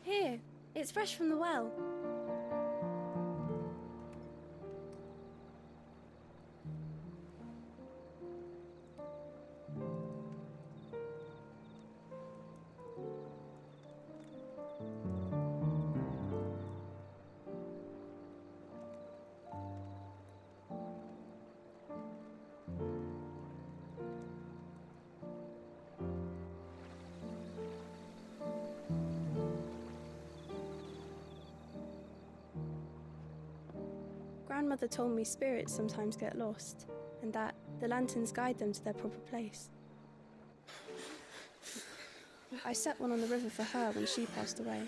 Here, it's fresh from the well. Grandmother told me spirits sometimes get lost, and that the lanterns guide them to their proper place. I set one on the river for her when she passed away.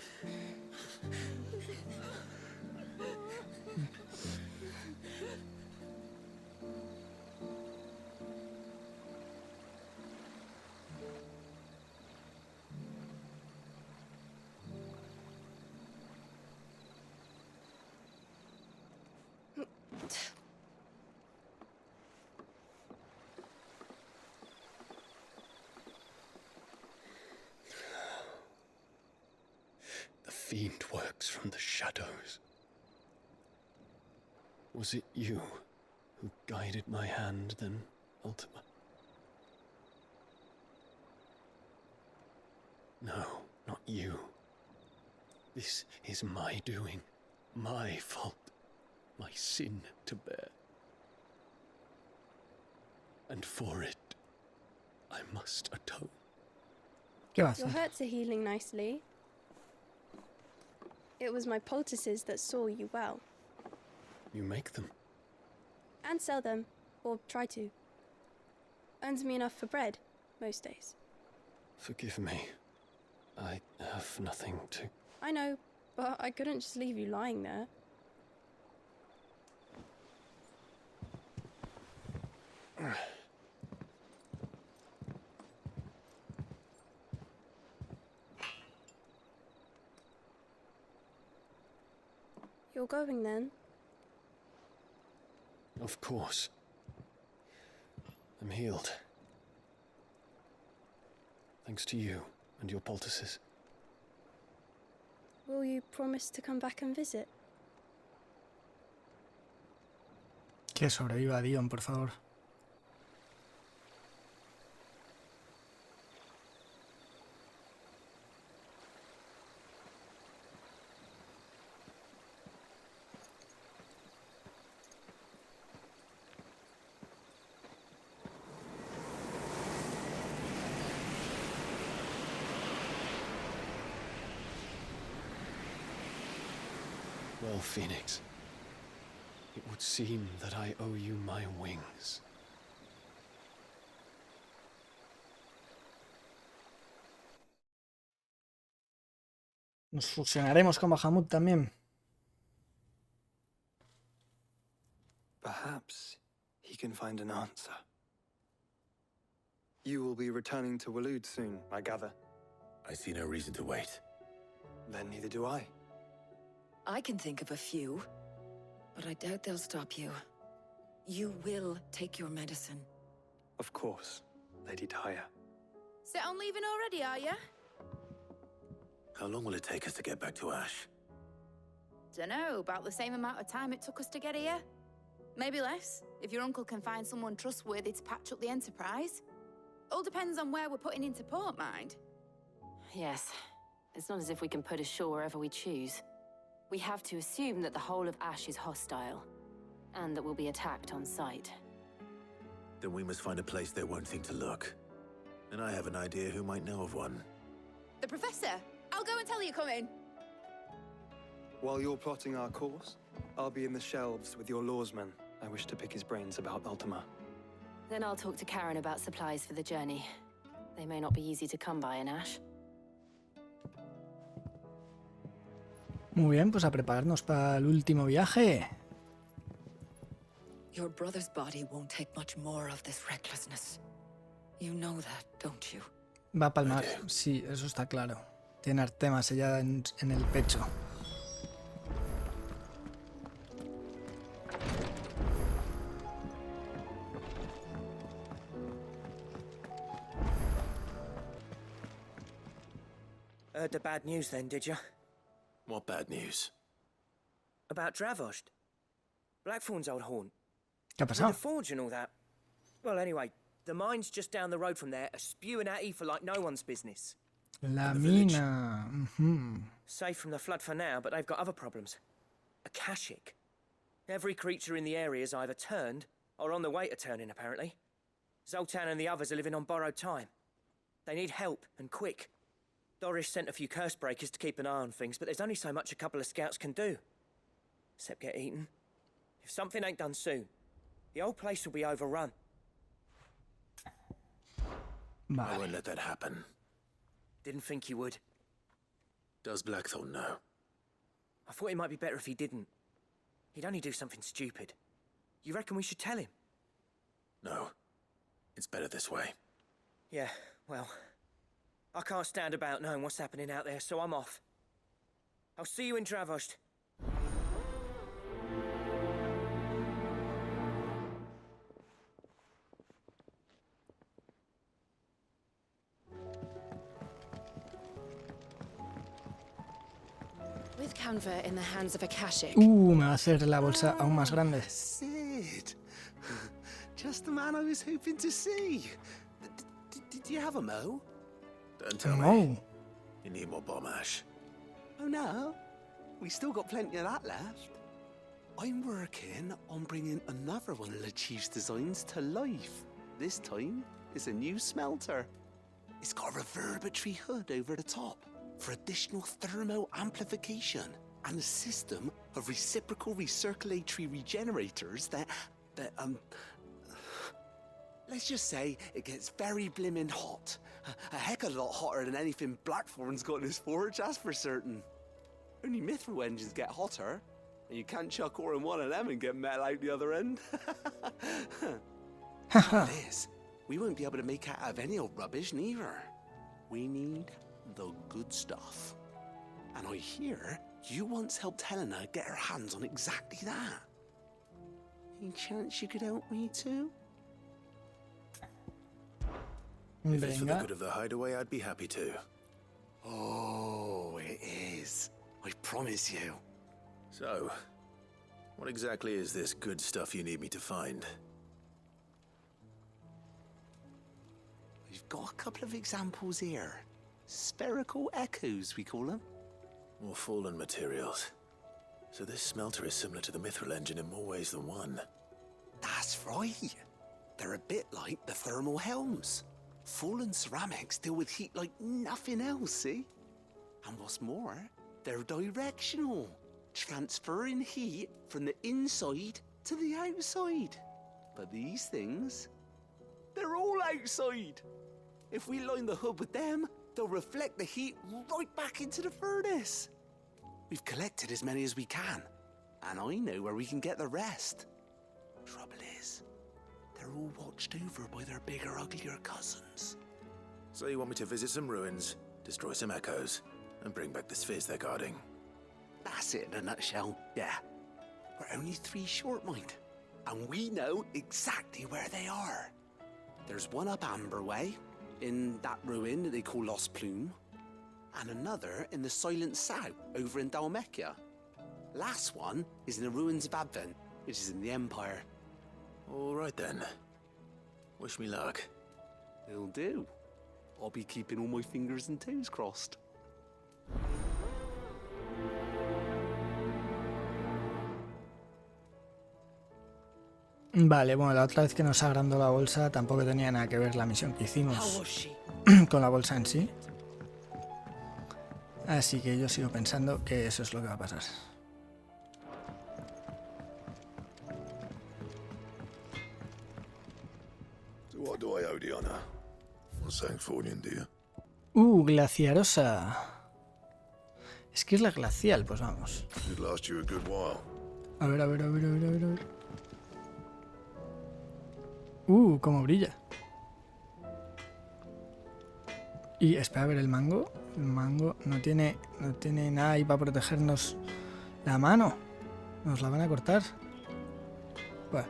The fiend works from the shadows. Was it you who guided my hand, then ultimately? No, not you. This is my doing, my fault, my sin to bear. And for it, I must atone. ¿Qué va a Your hacer? hurts are healing nicely. It was my poultices that saw you well. You make them. And sell them, or try to. Earns me enough for bread, most days. Forgive me. I have nothing to... I know, but I couldn't just leave you lying there. You're going then? Of course. I'm healed. Thanks to you and your poultices. Will you promise to come back and visit? Que sobreviva Dion, por favor. Well, Phoenix, it would seem that I owe you my wings. Nos fusionaremos con Bahamut también. Perhaps he can find an answer. You will be returning to Waloed soon, I gather. I see no reason to wait. Then neither do I. I can think of a few, but I doubt they'll stop you. You will take your medicine. Of course, Lady Daya. Set on leaving already, are ya? How long will it take us to get back to Ash? Dunno, about the same amount of time it took us to get here. Maybe less, if your uncle can find someone trustworthy to patch up the Enterprise. All depends on where we're putting into port, mind. Yes. It's not as if we can put ashore wherever we choose. We have to assume that the whole of Ash is hostile, and that we'll be attacked on sight. Then we must find a place they won't think to look. And I have an idea who might know of one. The Professor! I'll go and tell you coming. While you're plotting our course, I'll be in the shelves with your lawsmen I wish to pick his brains about Ultima. Then I'll talk to Karen about supplies for the journey. They may not be easy to come by in Ash. Muy bien, pues a prepararnos para el último viaje. Your brother's body won't take much more of this recklessness. You know that, don't you? Va a palmar, sí, eso está claro. Tiene artema sellada en el pecho. Heard the bad news then, did you? What bad news? About Dravost. Blackthorn's old haunt. ¿Qué ha pasado? The forge and all that. Well, anyway, the mines just down the road from there are spewing at Aoife like no one's business. La mina. Safe from the flood for now, but they've got other problems. Akashic. Every creature in the area is either turned or on the way to turning, apparently. Zoltan and the others are living on borrowed time. They need help, and quick. Doris sent a few curse breakers to keep an eye on things, but there's only so much a couple of scouts can do. Except get eaten. If something ain't done soon, the whole place will be overrun. I won't let that happen. Didn't think you would. Does Blackthorn know? I thought it might be better if he didn't. He'd only do something stupid. You reckon we should tell him? No. It's better this way. Yeah, well, I can't stand about knowing what's happening out there, so I'm off. I'll see you in Dravost. With Canva in the hands of Akashic. Me va a hacer la bolsa aún más grande. Sid! Just the man I was hoping to see. Did you have a mo? Don't tell No. me. You need more bomb ash. Oh no, we still got plenty of that left. I'm working on bringing another one of the Chief's designs to life. This time, it's a new smelter. It's got a reverberatory hood over the top for additional thermal amplification and a system of reciprocal recirculatory regenerators that let's just say it gets very blimmin' hot. A heck of a lot hotter than anything Blackthorn's got in his forge, that's for certain. Only mithril engines get hotter, and you can't chuck ore in one of them and get metal out the other end. Trouble is, we won't be able to make out of any old rubbish neither. We need the good stuff. And I hear you once helped Helena get her hands on exactly that. Any chance you could help me too? If it's for the good of the hideaway, I'd be happy to. Oh, it is. I promise you. So, what exactly is this good stuff you need me to find? We've got a couple of examples here. Spherical echoes, we call them. More fallen materials. So this smelter is similar to the mithril engine in more ways than one. That's right. They're a bit like the thermal helms. Fallen ceramics deal with heat like nothing else, see? And what's more, they're directional, transferring heat from the inside to the outside. But these things, they're all outside. If we line the hood with them, they'll reflect the heat right back into the furnace. We've collected as many as we can, and I know where we can get the rest. Trouble is, they're all watched over by their bigger, uglier cousins. So you want me to visit some ruins, destroy some echoes, and bring back the spheres they're guarding? That's it in a nutshell, yeah. We're only 3 short, mind, and we know exactly where they are. There's one up Amber Way, in that ruin that they call Lost Plume, and another in the Silent South, over in Dalmekia. Last one is in the ruins of Advent, which is in the Empire. All right then. Wish me luck. It'll do. I'll be keeping all my fingers and toes crossed. Vale, bueno, la otra vez que nos agrandó la bolsa tampoco tenía nada que ver la misión que hicimos con la bolsa en sí. Así que yo sigo pensando que eso es lo que va a pasar. Sancfordian, do you? Glaciarosa. Es que es la glacial, pues vamos. It last you a good while. A ver. Cómo brilla. Y espera a ver el mango. El mango no tiene nada ahí para protegernos la mano. Nos la van a cortar. Bueno.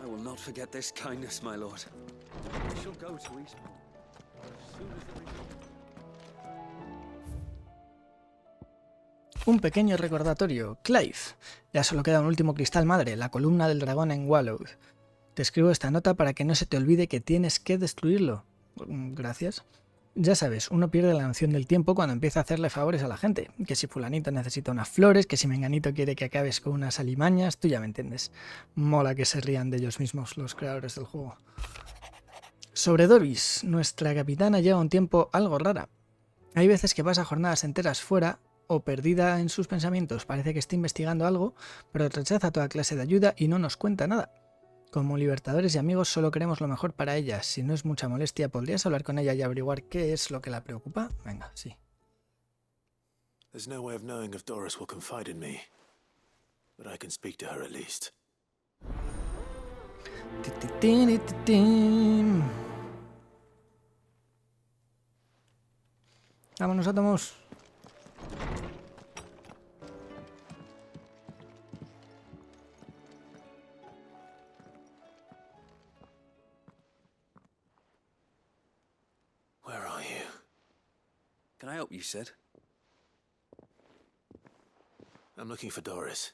I will not forget this kindness, my lord. I shall go to Eastbourne as soon as there is... Un pequeño recordatorio. Clive. Ya solo queda un último cristal madre, la columna del dragón en Wallow. Te escribo esta nota para que no se te olvide que tienes que destruirlo. Gracias. Ya sabes, uno pierde la noción del tiempo cuando empieza a hacerle favores a la gente. Que si fulanito necesita unas flores, que si menganito quiere que acabes con unas alimañas, tú ya me entiendes. Mola que se rían de ellos mismos los creadores del juego. Sobre Doris, nuestra capitana lleva un tiempo algo rara. Hay veces que pasa jornadas enteras fuera o perdida en sus pensamientos. Parece que está investigando algo, pero rechaza toda clase de ayuda y no nos cuenta nada. Como libertadores y amigos solo queremos lo mejor para ella. Si no es mucha molestia, ¿podrías hablar con ella y averiguar qué es lo que la preocupa? Venga, sí. There's no way of knowing if Doris will confide in me, but I can speak to her at least. Vámonos, átomos. Where are you? Can I help you, Sid? I'm looking for Doris.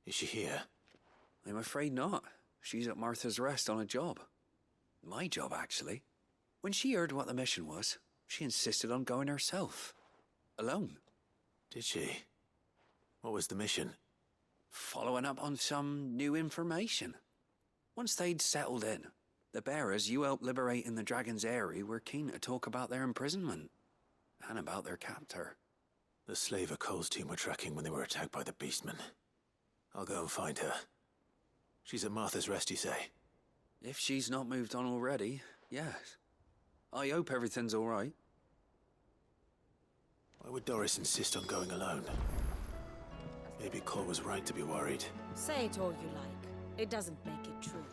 Is she here? I'm afraid not. She's at Martha's Rest on a job. My job, actually. When she heard what the mission was, she insisted on going herself. Alone. Did she? What was the mission? Following up on some new information. Once they'd settled in, the bearers you helped liberate in the Dragon's Eyrie were keen to talk about their imprisonment. And about their captor. The slaver Cole's team were tracking when they were attacked by the Beastmen. I'll go and find her. She's at Martha's Rest, you say? If she's not moved on already, yes. I hope everything's all right. Why would Doris insist on going alone? Maybe Cole was right to be worried. Say it all you like. It doesn't make it true.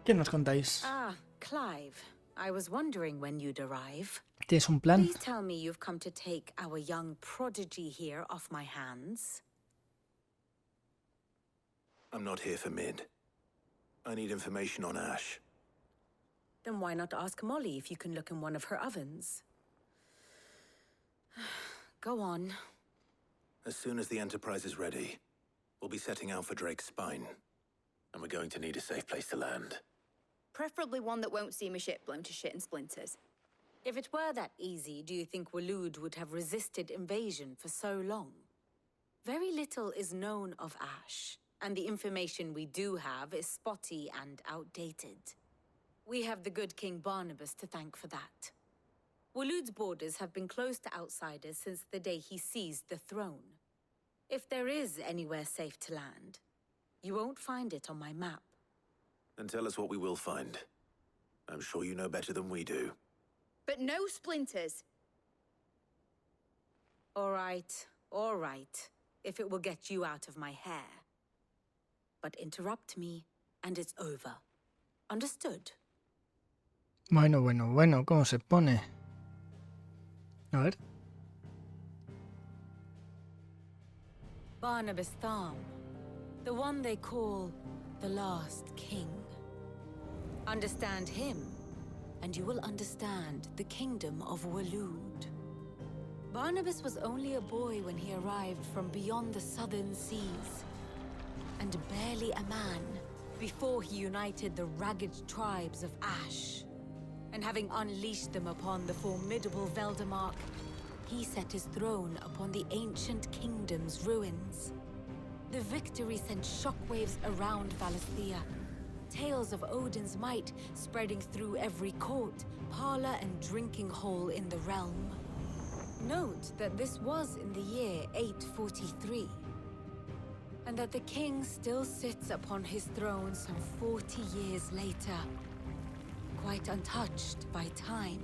¿Qué nos contáis? Ah, Clive. I was wondering when you'd arrive. ¿Tienes un plan? Please tell me you've come to take our young prodigy here off my hands. I'm not here for Mid. I need information on Ash. Then why not ask Molly if you can look in one of her ovens? Go on. As soon as the Enterprise is ready, we'll be setting out for Drake's Spine. And we're going to need a safe place to land. Preferably one that won't see my ship blown to shit and splinters. If it were that easy, do you think Waloed would have resisted invasion for so long? Very little is known of Ash, and the information we do have is spotty and outdated. We have the good King Barnabás to thank for that. Waloed's borders have been closed to outsiders since the day he seized the throne. If there is anywhere safe to land, you won't find it on my map. And tell us what we will find. I'm sure you know better than we do. But no splinters. All right. If it will get you out of my hair. But interrupt me, and it's over. Understood? Bueno, ¿cómo se pone? A ver. Barnabás Thom, the one they call the last king. Understand him, and you will understand the kingdom of Waloed. Barnabás was only a boy when he arrived from beyond the southern seas, and barely a man before he united the ragged tribes of Ash. And having unleashed them upon the formidable Veldemark, he set his throne upon the ancient kingdom's ruins. The victory sent shockwaves around Valisthea, tales of Odin's might spreading through every court, parlor, and drinking hole in the realm. Note that this was in the year 843, and that the king still sits upon his throne some 40 years later, quite untouched by time.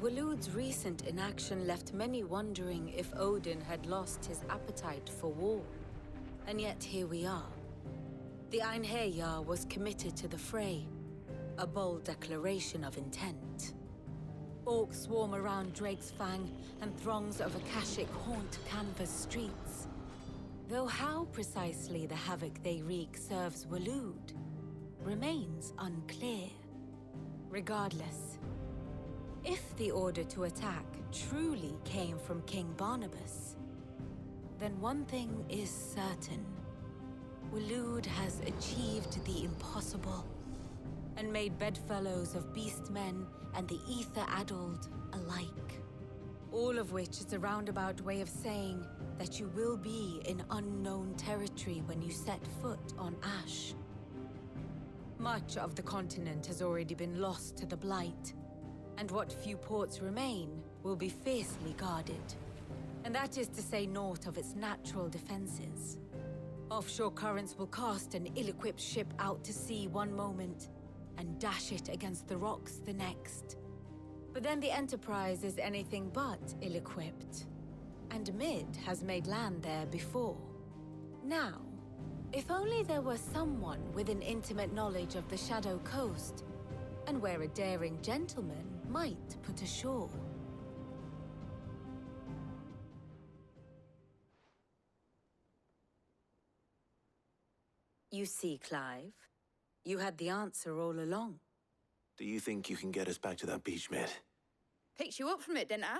Waloed's recent inaction left many wondering if Odin had lost his appetite for war. And yet here we are. The Einherjar was committed to the fray, a bold declaration of intent. Orcs swarm around Drake's Fang, and throngs of Akashic haunt Canva's streets. Though how precisely the havoc they wreak serves Waloed remains unclear. Regardless, if the order to attack truly came from King Barnabás, then one thing is certain. Waloed has achieved the impossible, and made bedfellows of beastmen and the ether-addled alike. All of which is a roundabout way of saying that you will be in unknown territory when you set foot on Ash. Much of the continent has already been lost to the Blight, and what few ports remain will be fiercely guarded. And that is to say naught of its natural defenses. Offshore currents will cast an ill-equipped ship out to sea one moment, and dash it against the rocks the next. But then the Enterprise is anything but ill-equipped, and Mid has made land there before. Now, if only there were someone with an intimate knowledge of the Shadow Coast, and where a daring gentleman might put ashore. You see, Clive, you had the answer all along. Do you think you can get us back to that beach, Mid? Picked you up from it, didn't I?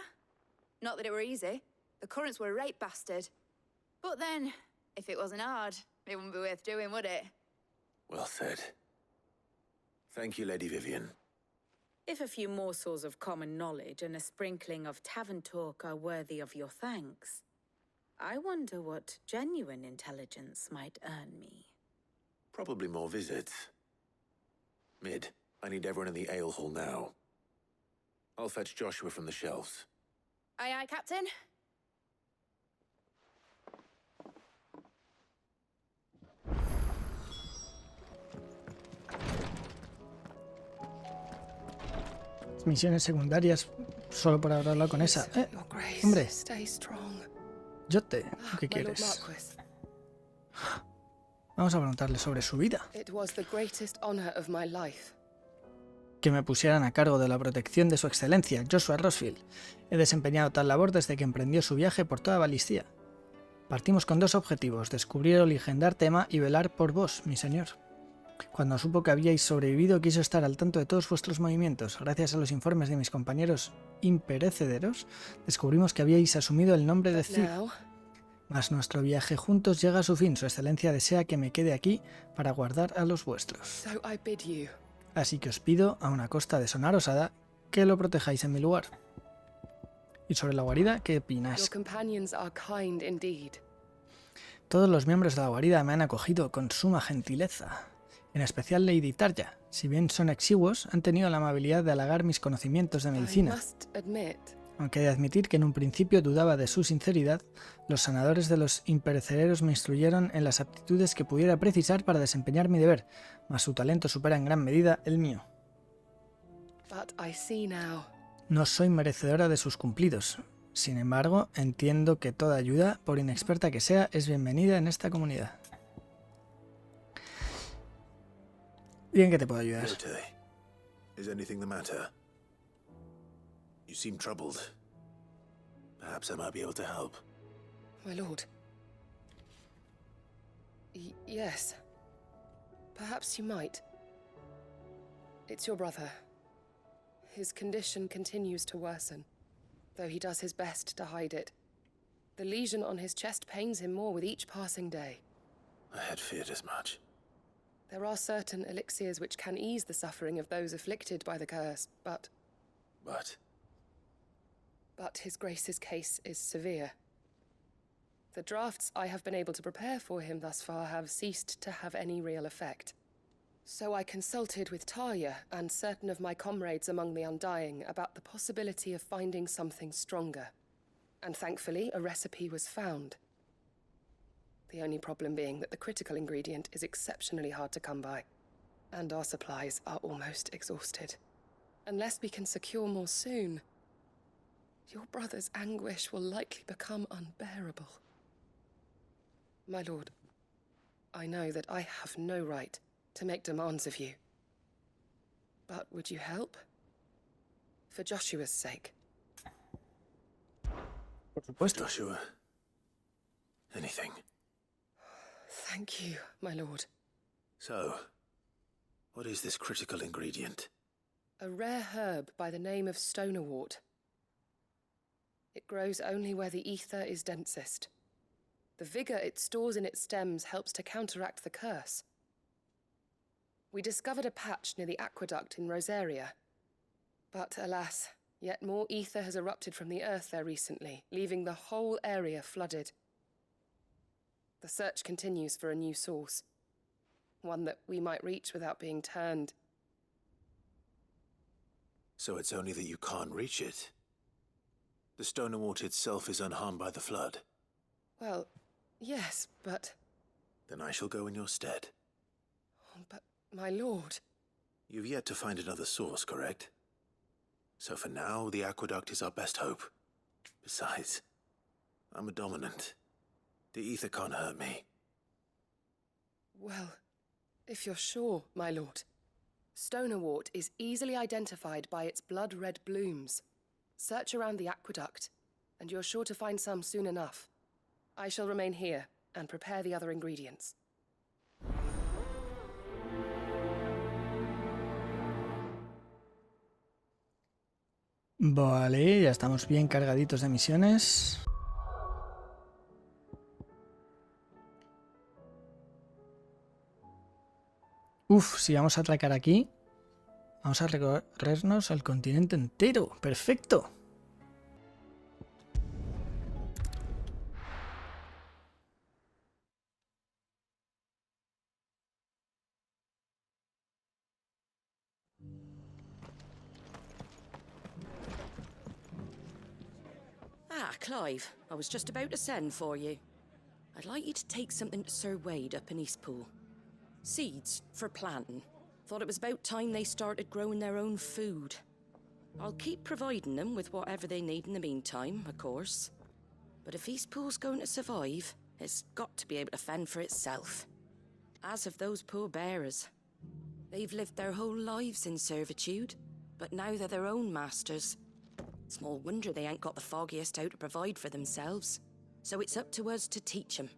Not that it were easy. The currents were a right bastard. But then, if it wasn't hard, it wouldn't be worth doing, would it? Well said. Thank you, Lady Vivian. If a few morsels of common knowledge and a sprinkling of tavern talk are worthy of your thanks, I wonder what genuine intelligence might earn me. Probably more visits. Mid, I need everyone in the ale hall now. I'll fetch Joshua from the shelves. Aye, aye, Captain. Misiones secundarias, solo por haber hablado con esa. Hombre. Yote, ¿qué quieres? Vamos a preguntarle sobre su vida. Que me pusieran a cargo de la protección de su excelencia, Joshua Rossfield. He desempeñado tal labor desde que emprendió su viaje por toda Balistía. Partimos con dos objetivos, descubrir o legendar tema y velar por vos, mi señor. Cuando supo que habíais sobrevivido, quiso estar al tanto de todos vuestros movimientos. Gracias a los informes de mis compañeros imperecederos, descubrimos que habíais asumido el nombre de Cid. Mas nuestro viaje juntos llega a su fin. Su excelencia desea que me quede aquí para guardar a los vuestros. Así que os pido, a una costa de sonar osada, que lo protejáis en mi lugar. Y sobre la guarida, ¿qué opinas? Todos los miembros de la guarida me han acogido con suma gentileza. En especial Lady Tarja. Si bien son exiguos, han tenido la amabilidad de halagar mis conocimientos de medicina. Aunque he de admitir que en un principio dudaba de su sinceridad, los sanadores de los imperecederos me instruyeron en las aptitudes que pudiera precisar para desempeñar mi deber, mas su talento supera en gran medida el mío. No soy merecedora de sus cumplidos. Sin embargo, entiendo que toda ayuda, por inexperta que sea, es bienvenida en esta comunidad. Bien, que te puedo ayudar. Is anything the matter? You seem troubled. Perhaps I might be able to help. My lord. Yes. Perhaps you might. It's your brother. His condition continues to worsen, though he does his best to hide it. The lesion on his chest pains him more with each passing day. I had feared as much. There are certain elixirs which can ease the suffering of those afflicted by the curse, but... But His Grace's case is severe. The drafts I have been able to prepare for him thus far have ceased to have any real effect. So I consulted with Tarja and certain of my comrades among the Undying about the possibility of finding something stronger. And thankfully, a recipe was found. The only problem being that the critical ingredient is exceptionally hard to come by, and our supplies are almost exhausted. Unless we can secure more soon, your brother's anguish will likely become unbearable. My lord, I know that I have no right to make demands of you. But would you help? For Joshua's sake. Por supuesto. Joshua. Anything. Thank you, my lord. So, what is this critical ingredient? A rare herb by the name of stonerwort. It grows only where the ether is densest. The vigor it stores in its stems helps to counteract the curse. We discovered a patch near the aqueduct in Rosaria. But alas, yet more ether has erupted from the earth there recently, leaving the whole area flooded. The search continues for a new source. One that we might reach without being turned. So it's only that you can't reach it. The stonerwort itself is unharmed by the flood. Well, yes, but... Then I shall go in your stead. But, my lord... You've yet to find another source, correct? So for now, the aqueduct is our best hope. Besides, I'm a dominant. The ether can't hurt me. Well, if you're sure, my lord. Stonerwort is easily identified by its blood-red blooms. Search around the aqueduct, and you're sure to find some soon enough. I shall remain here and prepare the other ingredients. Vale, ya estamos bien cargaditos de misiones. Uf, si vamos a atracar aquí, vamos a recorrernos el continente entero. ¡Perfecto! Ah, Clive, I was just about to send for you. I'd like you to take something to Sir Wade up in Eastpool. Seeds for planting. Thought it was about time they started growing their own food. I'll keep providing them with whatever they need in the meantime, of course. But if Eastpool's going to survive, it's got to be able to fend for itself. As have those poor bearers. They've lived their whole lives in servitude, but now they're their own masters. Small wonder they ain't got the foggiest how to provide for themselves. So it's up to us to teach them.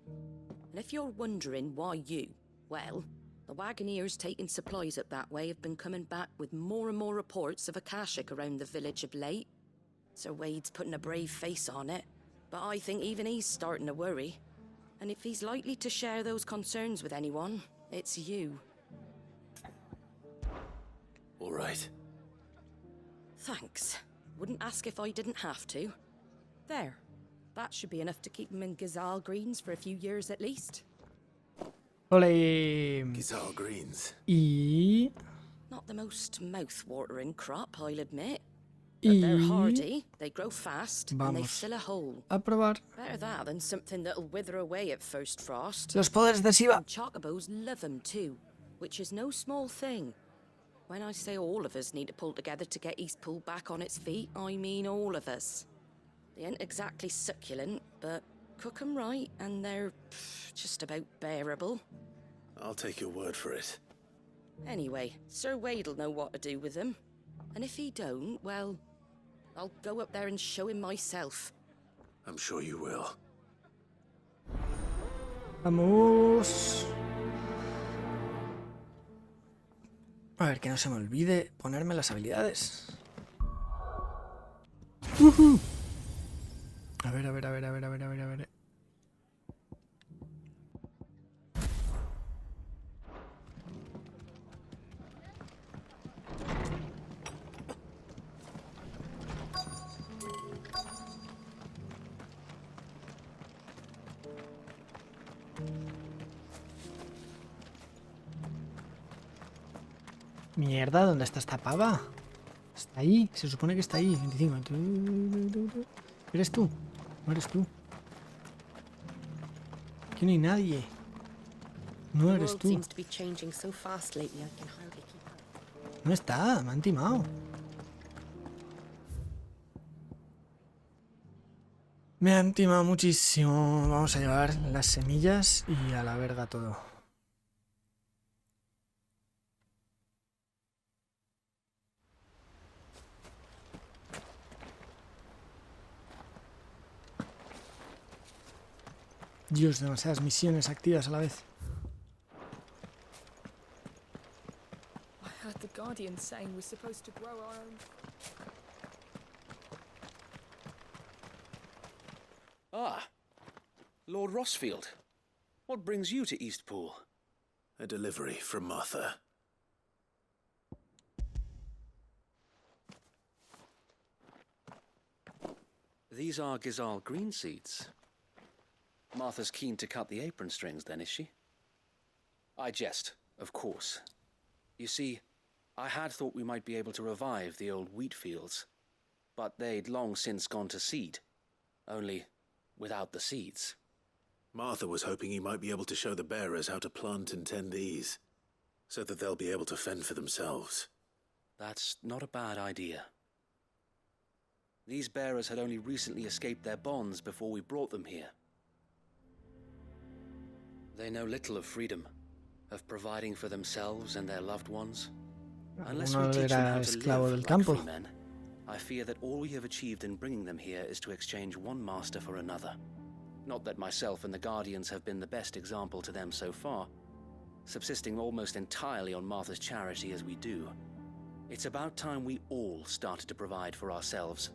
And if you're wondering why you, well, the wagoneers taking supplies up that way have been coming back with more and more reports of akashic around the village of late. Sir Wade's putting a brave face on it, but I think even he's starting to worry. And if he's likely to share those concerns with anyone, it's you. All right. Thanks. Wouldn't ask if I didn't have to. There. That should be enough to keep him in Gazal Greens for a few years at least. Ole. Gazal Greens. Y... Not the most mouth-watering crop, I'll admit. But they're hardy, they grow fast, and they fill a hole. A probar. Better that than something that'll wither away at first frost. Los poderes de Siva. And chocobos love them too, which is no small thing. When I say all of us need to pull together to get Eastpool back on its feet, I mean all of us. They ain't exactly succulent, but cook 'em right, and they're just about bearable. I'll take your word for it. Anyway, Sir Wade'll know what to do with them. And if he don't, well, I'll go up there and show him myself. I'm sure you will. Vamos. A ver, que no se me olvide ponerme las habilidades. A ver. Mierda, ¿dónde está esta pava? Está ahí, se supone que está ahí. 25. ¿Eres tú? ¿No eres tú? Aquí no hay nadie. No eres tú. No está, me han timado. Me han timado muchísimo. Vamos a llevar las semillas y a la verga todo. Dios, demasiadas misiones activas a la vez. I heard the Guardian saying we're supposed to grow our own. Ah, Lord Rossfield. What brings you to Eastpool? A delivery from Martha. These are Gizal green seeds. Martha's keen to cut the apron strings, then, is she? I jest, of course. You see, I had thought we might be able to revive the old wheat fields, but they'd long since gone to seed, only without the seeds. Martha was hoping he might be able to show the bearers how to plant and tend these, so that they'll be able to fend for themselves. That's not a bad idea. These bearers had only recently escaped their bonds before we brought them here. They know little of freedom, of providing for themselves and their loved ones. Unless we teach them how to live like free men, I fear that all we have achieved in bringing them here is to exchange one master for another. Not that myself and the Guardians have been the best example to them so far, subsisting almost entirely on Martha's charity as we do. It's about time we all started to provide for ourselves,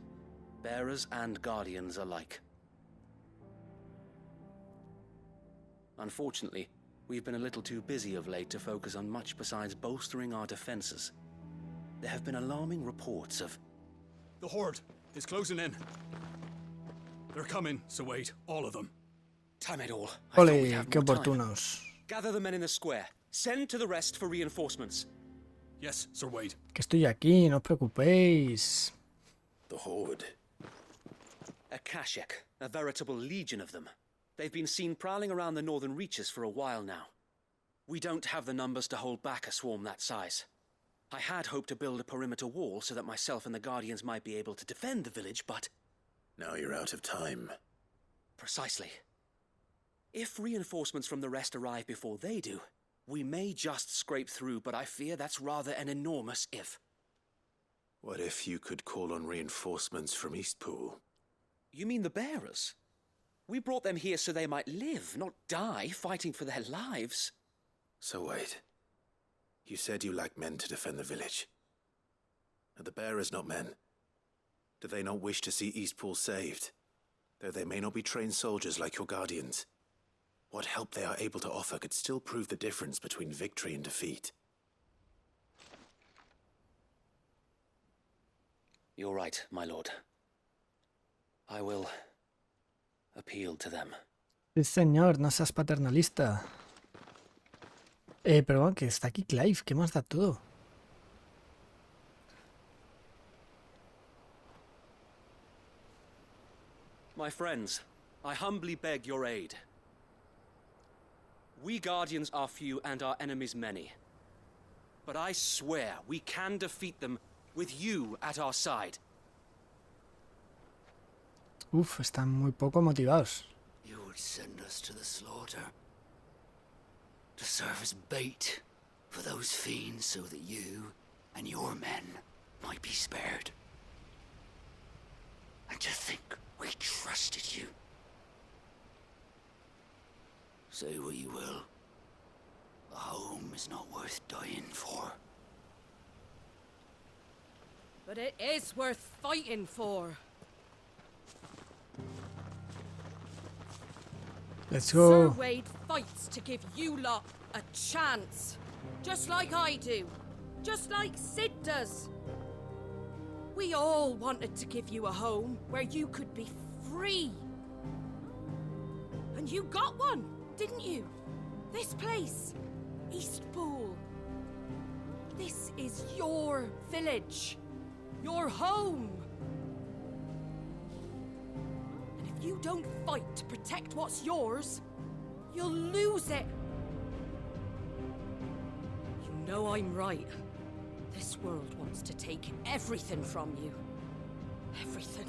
bearers and Guardians alike. Unfortunately, we've been a little too busy of late to focus on much besides bolstering our defenses. There have been alarming reports of... The Horde is closing in. They're coming, so wait, all of them. Damn it all. Ole, qué oportunos. Gather the men in the square. Send to the rest for reinforcements. Yes, Sir Wade. Que estoy aquí, no os preocupéis. The Horde. Akashic, a veritable legion of them. They've been seen prowling around the northern reaches for a while now. We don't have the numbers to hold back a swarm that size. I had hoped to build a perimeter wall so that myself and the Guardians might be able to defend the village, but... Now you're out of time. Precisely. If reinforcements from the rest arrive before they do, we may just scrape through, but I fear that's rather an enormous if. What if you could call on reinforcements from Eastpool? You mean the bearers? We brought them here so they might live, not die, fighting for their lives. So wait. You said you lack men to defend the village. Are the bearers not men? Do they not wish to see Eastpool saved? Though they may not be trained soldiers like your Guardians. What help they are able to offer could still prove the difference between victory and defeat. You're right, my lord. I will appeal to them. Sí, señor, no seas paternalista. Perdón, que está aquí Clive, ¿qué más da todo? My friends, I humbly beg your aid. We Guardians are few and our enemies many. But I swear we can defeat them with you at our side. Uf, están muy poco motivados. You would send us to the slaughter. To serve as bait for those fiends so that you and your men might be spared. And to think we trusted you. Say what you will. A home is not worth dying for. But it is worth fighting for. Let's go. Sir Wade fights to give you lot a chance. Just like I do. Just like Sid does. We all wanted to give you a home where you could be free. And you got one, didn't you? This place, Eastpool. This is your village. Your home. And if you don't fight to protect what's yours, you'll lose it. You know I'm right. This world wants to take everything from you. Everything.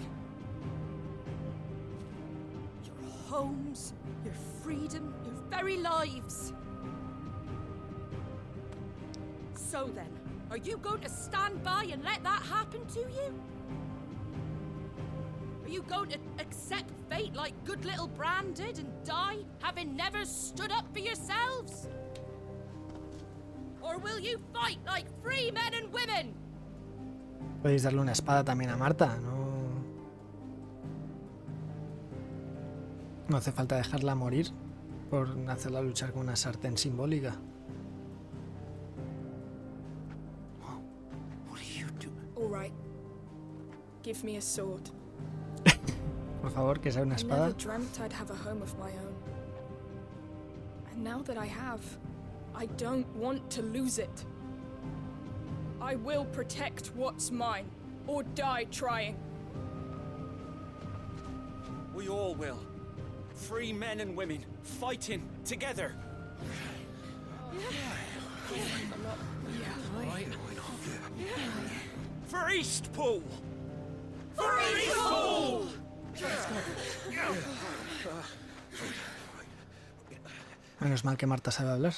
Your homes, your freedom, your very lives. So then, are you going to stand by and let that happen to you? Are you going to accept fate like good little Bran did and die, having never stood up for yourselves? Or will you fight like free men and women? Podéis darle una espada también a Marta, no hace falta dejarla morir por hacerla luchar con una sartén simbólica. All right. Give me a sword. Por favor, que sea una I espada. never dreamt I'd have a home of my own. And now that I have, I don't want to lose it. I will protect what's mine, or die trying. We all will. Free men and women, fighting together. For Eastpool! For Eastpool! Menos mal que Marta sabe hablar.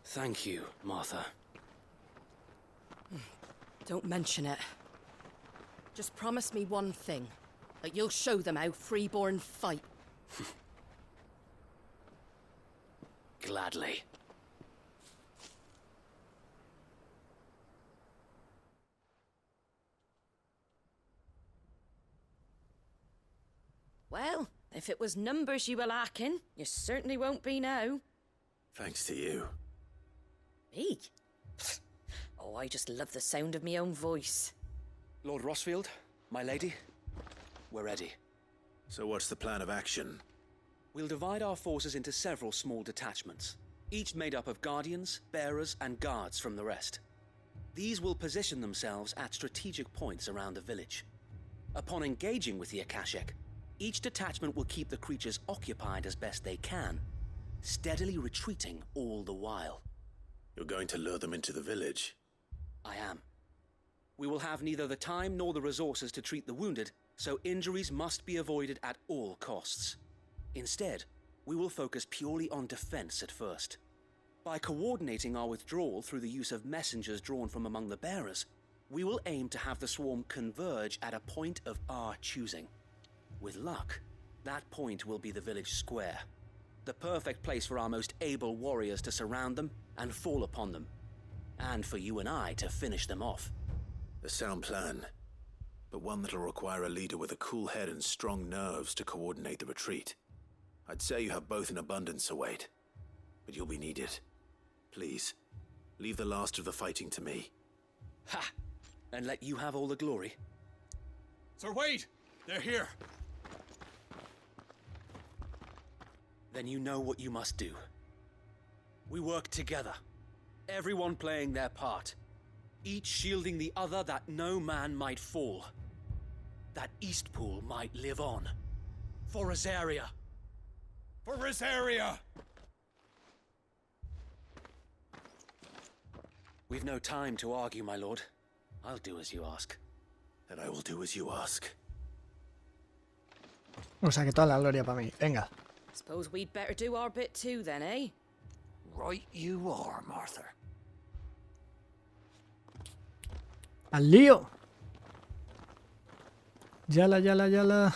Thank you, Martha. Don't mention it. Just promise me one thing. That you'll show them how freeborn fight. Gladly. Well, if it was numbers you were lacking, you certainly won't be now. Thanks to you. Me? Oh, I just love the sound of my own voice. Lord Rossfield, my lady, we're ready. So what's the plan of action? We'll divide our forces into several small detachments, each made up of guardians, bearers, and guards from the rest. These will position themselves at strategic points around the village. Upon engaging with the Akashic, each detachment will keep the creatures occupied as best they can, steadily retreating all the while. You're going to lure them into the village? I am. We will have neither the time nor the resources to treat the wounded, so injuries must be avoided at all costs. Instead, we will focus purely on defense at first. By coordinating our withdrawal through the use of messengers drawn from among the bearers, we will aim to have the swarm converge at a point of our choosing. With luck, that point will be the village square, the perfect place for our most able warriors to surround them and fall upon them, and for you and I to finish them off. A sound plan, but one that'll require a leader with a cool head and strong nerves to coordinate the retreat. I'd say you have both in abundance, Await, but you'll be needed. Please, leave the last of the fighting to me. Ha! And let you have all the glory. Sir Wade! They're here! Then you know what you must do. We work together, everyone playing their part, each shielding the other that no man might fall, that Eastpool might live on. For Rosaria! For Rosaria! We've no time to argue, my lord. I'll do as you ask. And I will do as you ask. O sea que toda la gloria para mí. Venga. Suppose we'd better do our bit too then, eh? Right you are, Martha. ¡Al lío! Yala, yala, yala.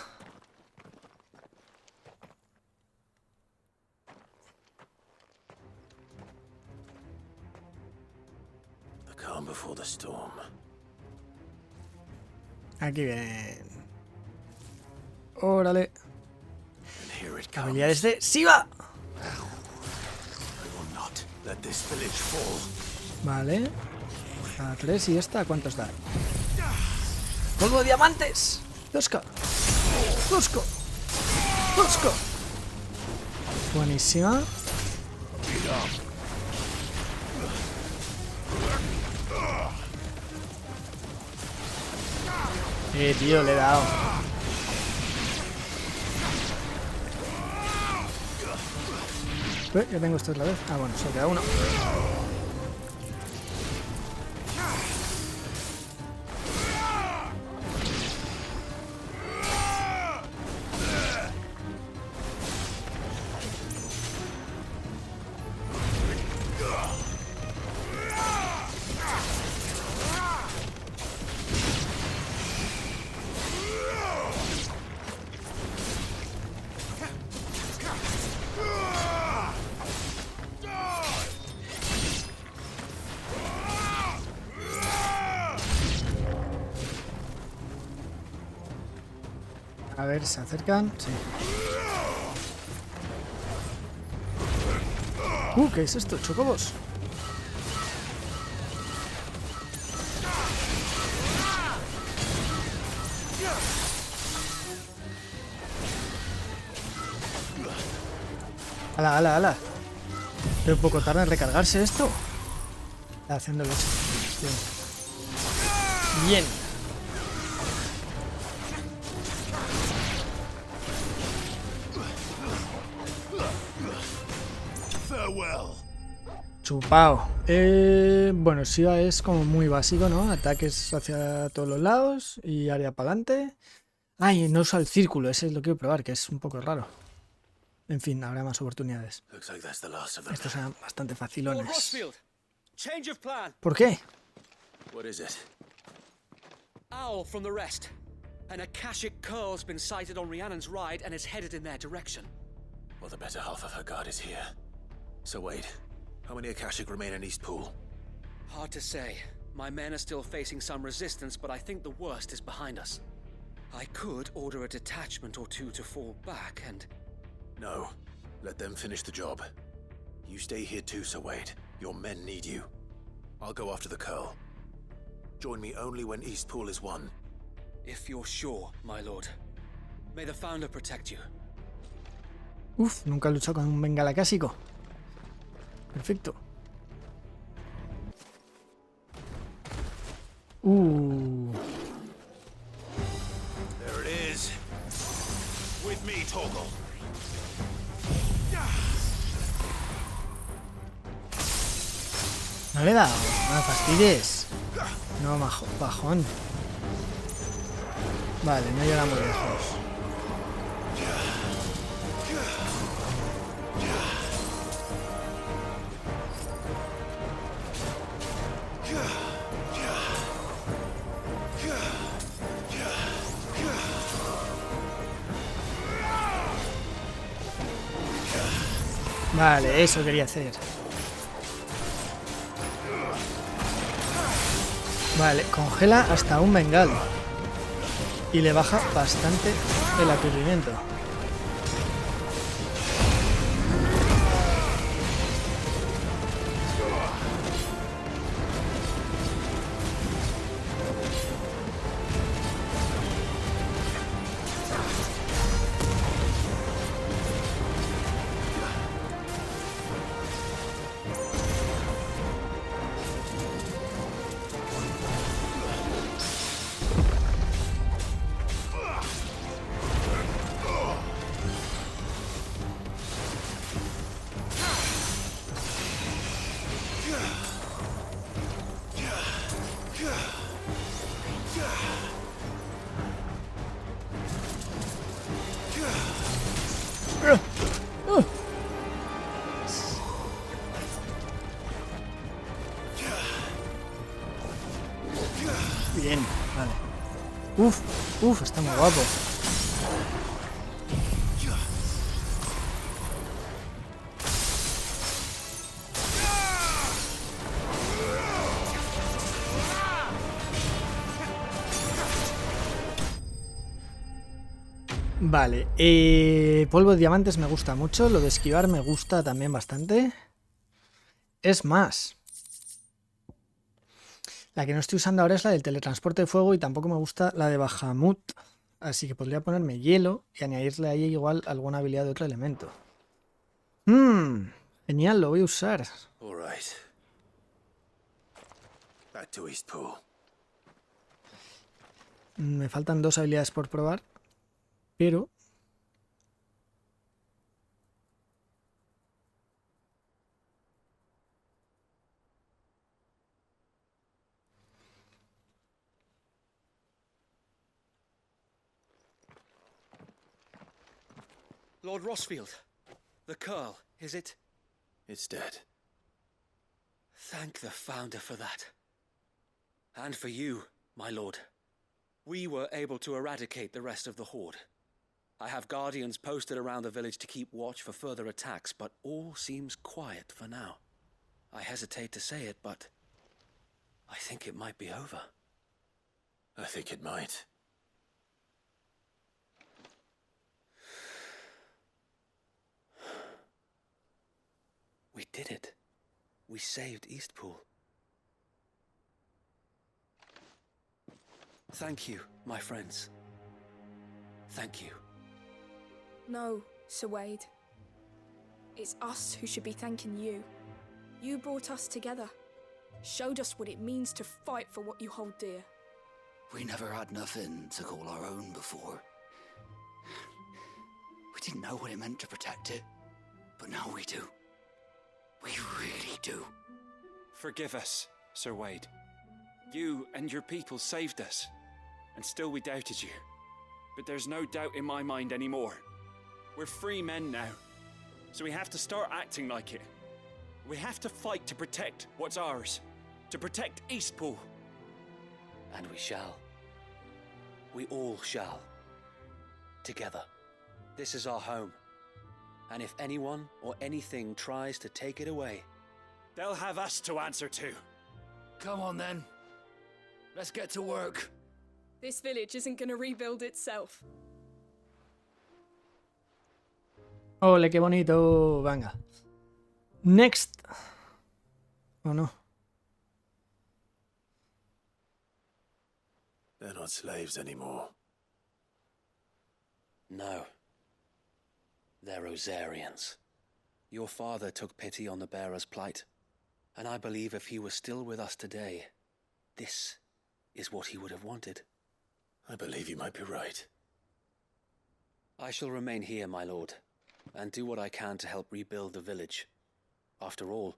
The calm before the storm. Aquí bien. Órale. And here it comes. Habilidades de Siva. I will not let this village fall. Vale. A 3 y esta, ¿cuántos da? ¡Polvo de diamantes! ¡Tosco! ¡Tosco! ¡Tosco! Buenísima. Tío, le he dado. Ya tengo esto otra vez. Ah, bueno, solo queda uno. A ver, ¿se acercan? Sí. ¿Qué es esto? ¿Chocobos? ¡Hala, hala, hala! ¿Pero un poco tarda en recargarse esto? Está haciéndolo. Bien. Chupao. Bueno, Shiva es como muy básico, ¿no? Ataques hacia todos los lados y área para adelante. Ay, no usa el círculo, ese lo quiero probar, que es un poco raro. En fin, habrá más oportunidades. Estos serán bastante facilones. ¿Por qué? What is it? Owl from the rest. An akashic curl's been sighted on Rhiannon's right and is headed in their direction. Well, the better half of her guard is here. So wait, how many akashic remain in East Pool? Hard to say. My men are still facing some resistance, but I think the worst is behind us. I could order a detachment or two to fall back and... No, let them finish the job. You stay here too, Sir Wade. Your men need you. I'll go after the curl. Join me only when East Pool is won. If you're sure, my lord. May the Founder protect you. Uf, nunca he luchado con un bengala acásico. Perfecto. There it is. With me, Torgal. No le he dado, no me fastidies. No, bajón. Vale, no llega muy lejos. Vale, eso quería hacer. Vale, congela hasta un bengal. Y le baja bastante el aturdimiento. Bien, vale. Uf, está muy guapo. Vale, polvo de diamantes me gusta mucho, lo de esquivar me gusta también bastante. Es más, la que no estoy usando ahora es la del teletransporte de fuego y tampoco me gusta la de Bahamut, así que podría ponerme hielo y añadirle ahí igual alguna habilidad de otro elemento. Genial, lo voy a usar. All right. Back to East Pool. Me faltan 2 habilidades por probar, pero... Lord Rosfield, the Curl, is it? It's dead. Thank the Founder for that. And for you, my lord. We were able to eradicate the rest of the Horde. I have guardians posted around the village to keep watch for further attacks, but all seems quiet for now. I hesitate to say it, but I think it might be over. I think it might. We did it. We saved Eastpool. Thank you, my friends. Thank you. No, Sir Wade. It's us who should be thanking you. You brought us together. Showed us what it means to fight for what you hold dear. We never had nothing to call our own before. We didn't know what it meant to protect it, but now we do. We really do. Forgive us, Sir Wade. You and your people saved us, and still we doubted you. But there's no doubt in my mind anymore. We're free men now, so we have to start acting like it. We have to fight to protect what's ours, to protect Eastpool. And we shall. We all shall. Together. This is our home. And if anyone or anything tries to take it away, they'll have us to answer to. Come on then. Let's get to work. This village isn't gonna rebuild itself. Ole, qué bonito. Venga. Next. ¿O no? They're not slaves anymore. no. They're Rosarians. Your father took pity on the bearer's plight, and I believe if he was still with us today, this is what he would have wanted. I believe you might be right. I shall remain here, my lord, and do what I can to help rebuild the village. After all,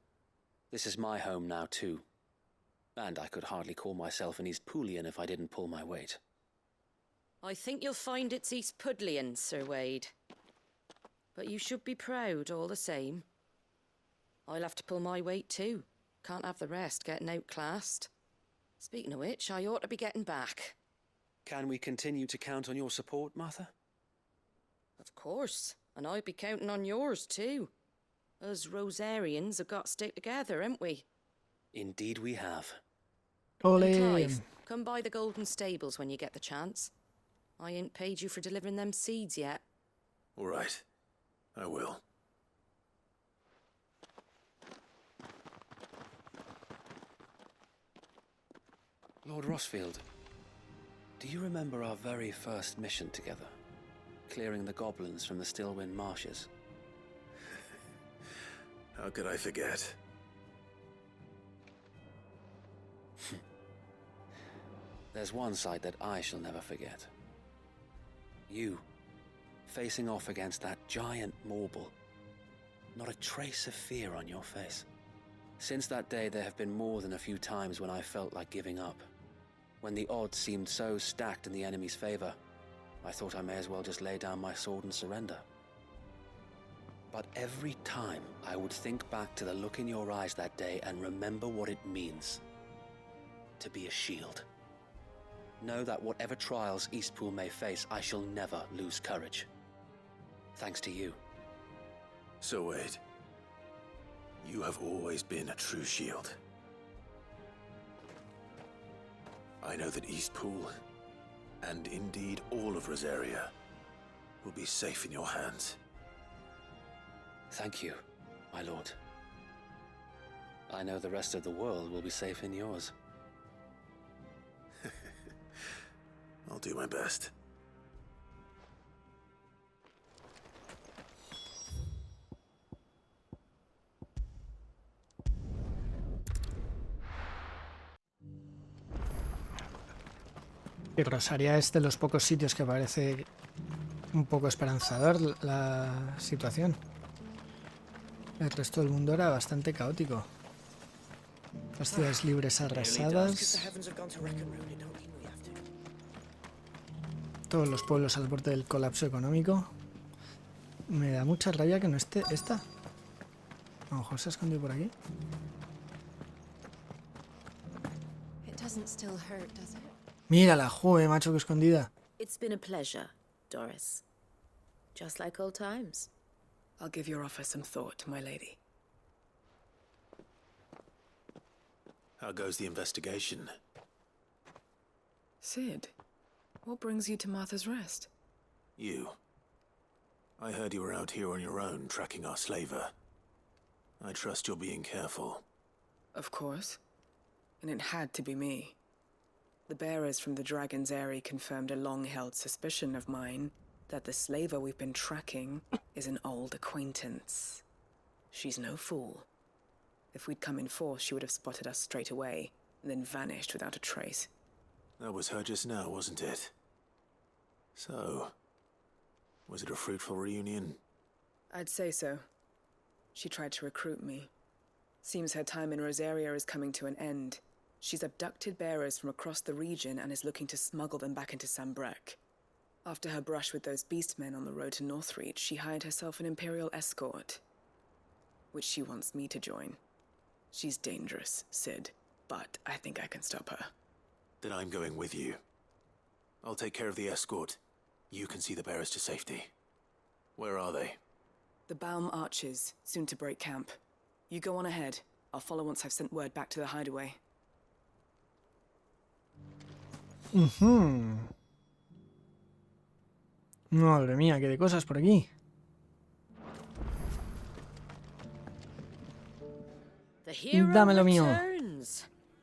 this is my home now too, and I could hardly call myself an Eastpoolian if I didn't pull my weight. I think you'll find it's Eastpudlian, Sir Wade. But you should be proud all the same. I'll have to pull my weight too. Can't have the rest getting outclassed. Speaking of which, I ought to be getting back. Can we continue to count on your support, Martha? Of course, and I'll be counting on yours too. Us Rosarians have got to stick together, haven't we? Indeed we have. And Clive, come by the Golden Stables when you get the chance. I ain't paid you for delivering them seeds yet. All right. I will. Lord Rosfield, do you remember our very first mission together? Clearing the goblins from the Stillwind marshes? How could I forget? There's one sight that I shall never forget. You, facing off against that giant Morble. Not a trace of fear on your face. Since that day, there have been more than a few times when I felt like giving up. When the odds seemed so stacked in the enemy's favor, I thought I may as well just lay down my sword and surrender. But every time, I would think back to the look in your eyes that day and remember what it means to be a shield. Know that whatever trials Eastpool may face, I shall never lose courage. Thanks to you. So Wade, you have always been a true shield. I know that Eastpool, and indeed all of Rosaria, will be safe in your hands. Thank you, my lord. I know the rest of the world will be safe in yours. I'll do my best. Y Rosaria es de los pocos sitios que parece un poco esperanzador la situación. El resto del mundo era bastante caótico. Las ciudades libres arrasadas. Todos los pueblos al borde del colapso económico. Me da mucha rabia que no esté esta. A lo mejor se ha escondido por aquí. Mírala, joder, macho, que escondida. It's been a pleasure, Doris. Just like old times. I'll give your offer some thought, my lady. How goes the investigation? Sid, what brings you to Martha's Rest? You. I heard you were out here on your own, tracking our slaver. I trust you're being careful. Of course. And it had to be me. The bearers from the Dragon's Eyrie confirmed a long-held suspicion of mine that the slaver we've been tracking is an old acquaintance. She's no fool. If we'd come in force, she would have spotted us straight away, and then vanished without a trace. That was her just now, wasn't it? So, was it a fruitful reunion? I'd say so. She tried to recruit me. Seems her time in Rosaria is coming to an end. She's abducted bearers from across the region and is looking to smuggle them back into Sambrek. After her brush with those beastmen on the road to Northreach, she hired herself an Imperial escort, which she wants me to join. She's dangerous, Sid, but I think I can stop her. Then I'm going with you. I'll take care of the escort. You can see the bearers to safety. Where are they? The Baum Archers, soon to break camp. You go on ahead. I'll follow once I've sent word back to the hideaway. Madre mía, qué de cosas por aquí. Dame lo mío.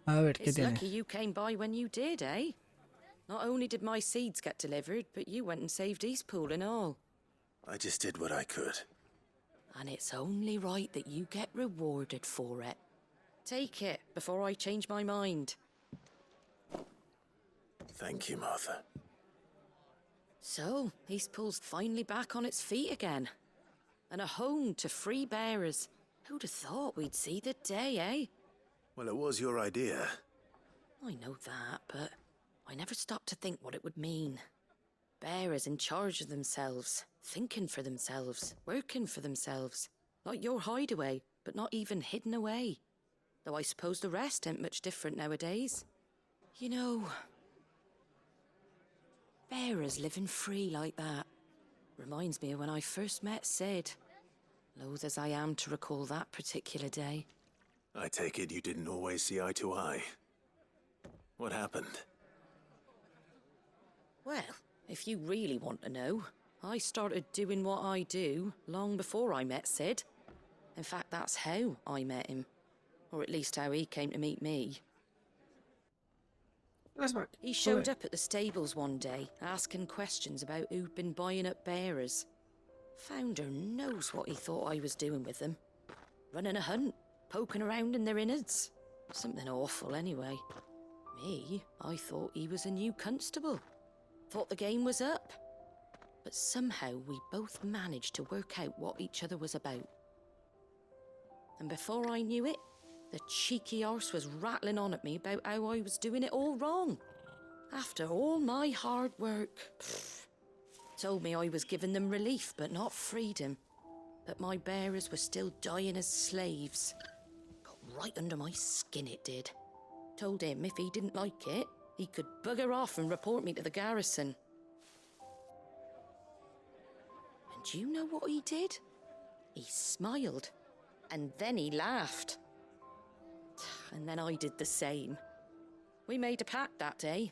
A ver, ¿qué tiene? Lucky you came by when you did, eh? Not only did my seeds get delivered, but you went and saved Eastpool and all. I just did what I could. And it's only right that you get rewarded for it. Take it before I change my mind. Thank you, Martha. So, Eastpool's finally back on its feet again. And a home to free bearers. Who'd have thought we'd see the day, eh? Well, it was your idea. I know that, but I never stopped to think what it would mean. Bearers in charge of themselves, thinking for themselves, working for themselves. Like your hideaway, but not even hidden away. Though I suppose the rest ain't much different nowadays. You know, bearers living free like that reminds me of when I first met Sid. Loath as I am to recall that particular day. I take it you didn't always see eye to eye. What happened? Well, if you really want to know, I started doing what I do long before I met Sid. In fact, that's how I met him. Or at least how he came to meet me. He showed up at the stables one day, asking questions about who'd been buying up bearers. Founder knows what he thought I was doing with them. Running a hunt, poking around in their innards. Something awful anyway. Me, I thought he was a new constable. Thought the game was up. But somehow we both managed to work out what each other was about. And before I knew it, the cheeky arse was rattling on at me about how I was doing it all wrong. After all my hard work. Told me I was giving them relief, but not freedom. That my bearers were still dying as slaves. Got right under my skin, it did. Told him if he didn't like it, he could bugger off and report me to the garrison. And do you know what he did? He smiled. And then he laughed. And then I did the same. We made a pact that day,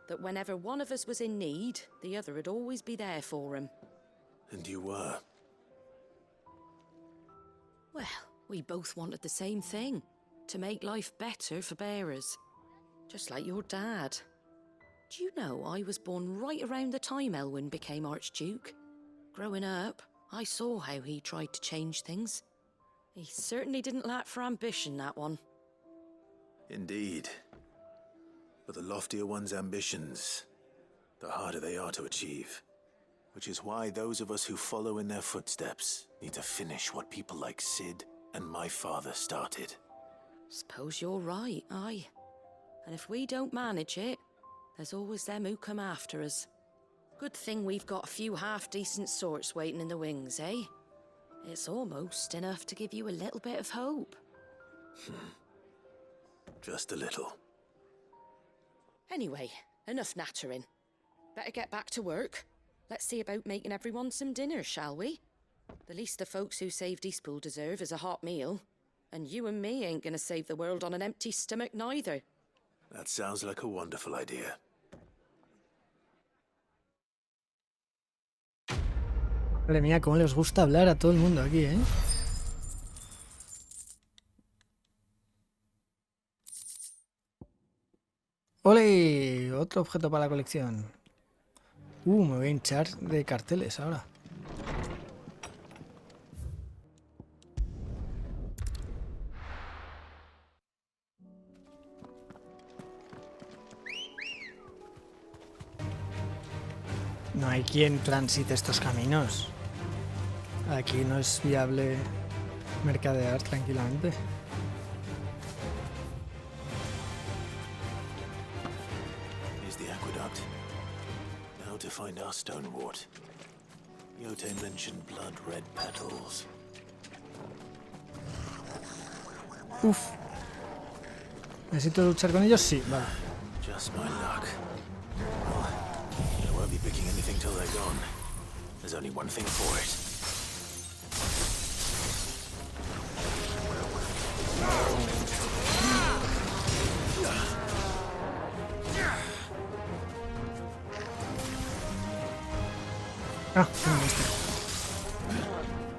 that whenever one of us was in need, the other would always be there for him. And you were? Well, we both wanted the same thing, to make life better for bearers. Just like your dad. Do you know I was born right around the time Elwyn became Archduke? Growing up, I saw how he tried to change things. He certainly didn't lack for ambition, that one. Indeed. But the loftier one's ambitions, the harder they are to achieve. Which is why those of us who follow in their footsteps need to finish what people like Sid and my father started. Suppose you're right, aye. And if we don't manage it, there's always them who come after us. Good thing we've got a few half-decent sorts waiting in the wings, eh? It's almost enough to give you a little bit of hope. Just a little. Anyway, enough nattering. Better get back to work. Let's see about making everyone some dinner, shall we? The least the folks who saved Eastpool deserve is a hot meal. And you and me ain't gonna save the world on an empty stomach neither. That sounds like a wonderful idea. Madre mía, cómo les gusta hablar a todo el mundo aquí, ¿eh? ¡Ole! Otro objeto para la colección. Me voy a hinchar de carteles ahora. No hay quien transite estos caminos. Aquí no es viable mercadear tranquilamente. Here's the aqueduct. Now to find our stonewort. Yote mentioned blood red petals. Uf. ¿Necesito luchar con ellos? Sí, vale. Just my luck. I won't be picking anything till they're gone. There's only one thing for it. Ah, ¿dónde está?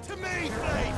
To me, Blade!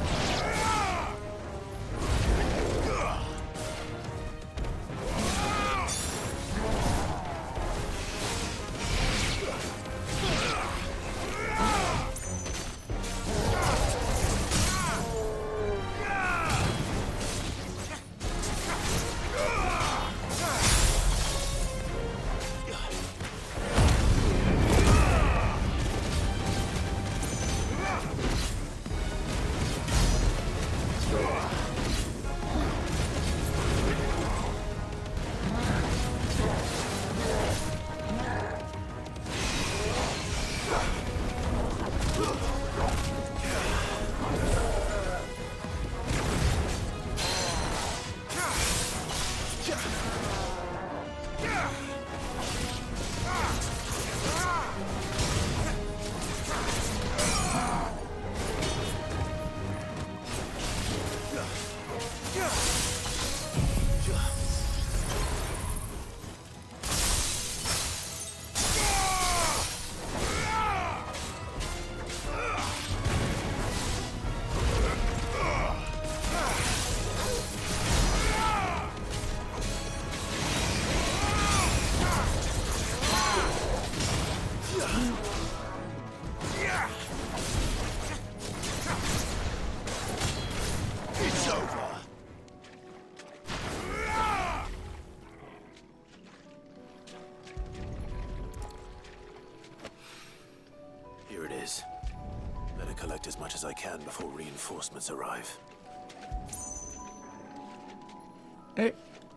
Collect as much as I can before reinforcements arrive.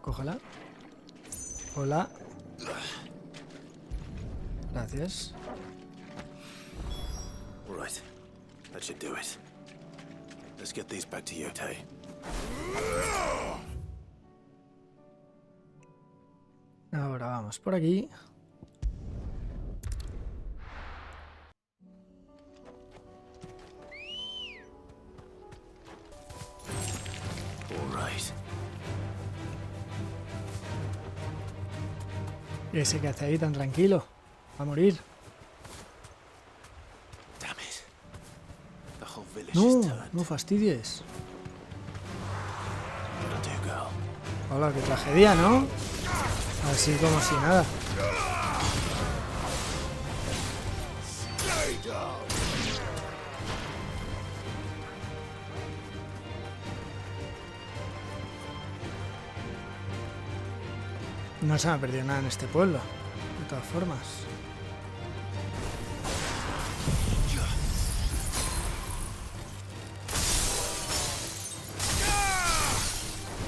Cógela. Hola. Gracias. All right. That should do it. Let's get these back to Yote. Ahora vamos por aquí. Ese que hace ahí tan tranquilo. Va a morir. No, no fastidies. Hola, qué tragedia, ¿no? Así como si nada. No se me ha perdido nada en este pueblo, de todas formas.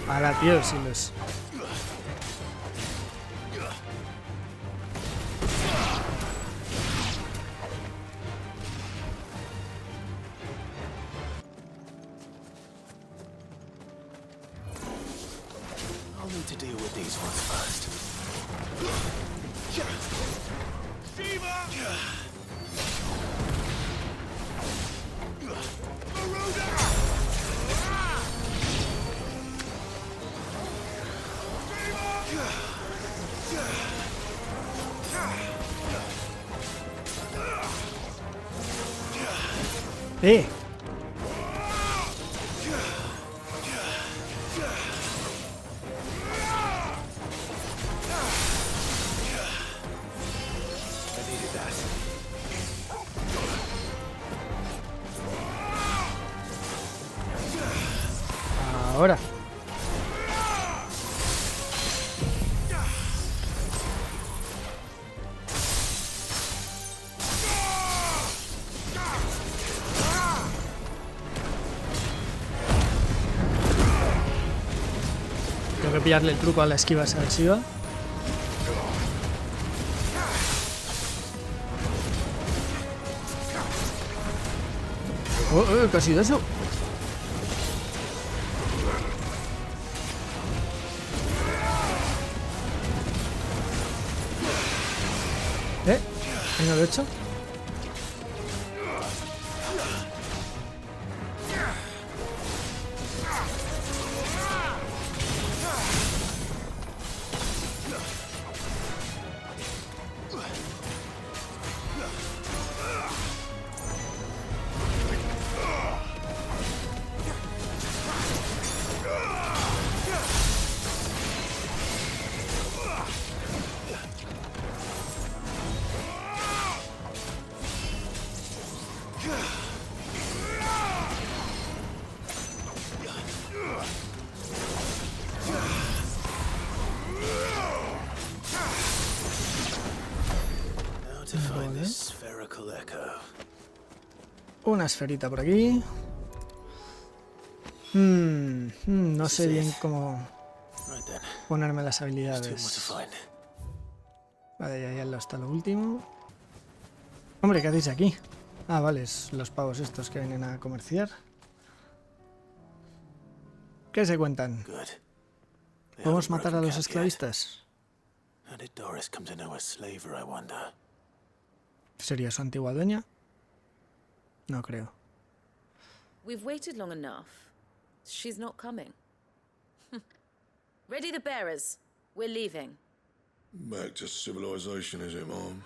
Ahora, tío, si los... I'll need to deal with these ones first. ¡Eh! Ahora. Tengo que pillarle el truco a la esquiva agresiva. Oh, ¿qué ha sido eso? ¿No lo he hecho? Una esferita por aquí. No sé bien cómo ponerme las habilidades. Vale, ya está lo último. Hombre, ¿qué hacéis aquí? Ah, vale, es los pavos estos que vienen a comerciar. ¿Qué se cuentan? ¿Podemos matar a los esclavistas? ¿Sería su antigua dueña? No creo. We've waited long enough. She's not coming. Ready the bearers. We're leaving. Back to civilization, is it, Mom?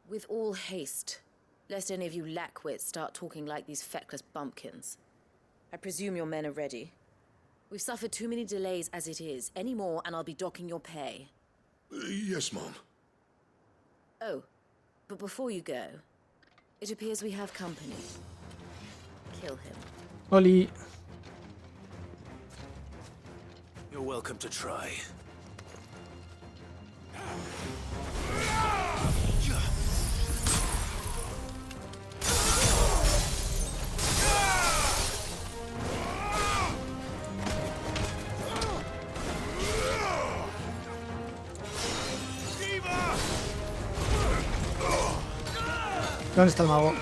With all haste, lest any of you lackwits start talking like these feckless bumpkins. I presume your men are ready. We've suffered too many delays as it is. Any more and I'll be docking your pay. Yes, Mom. Oh, but before you go, it appears we have company. Kill him. Oli. You're welcome to try. ¿Dónde está el mago?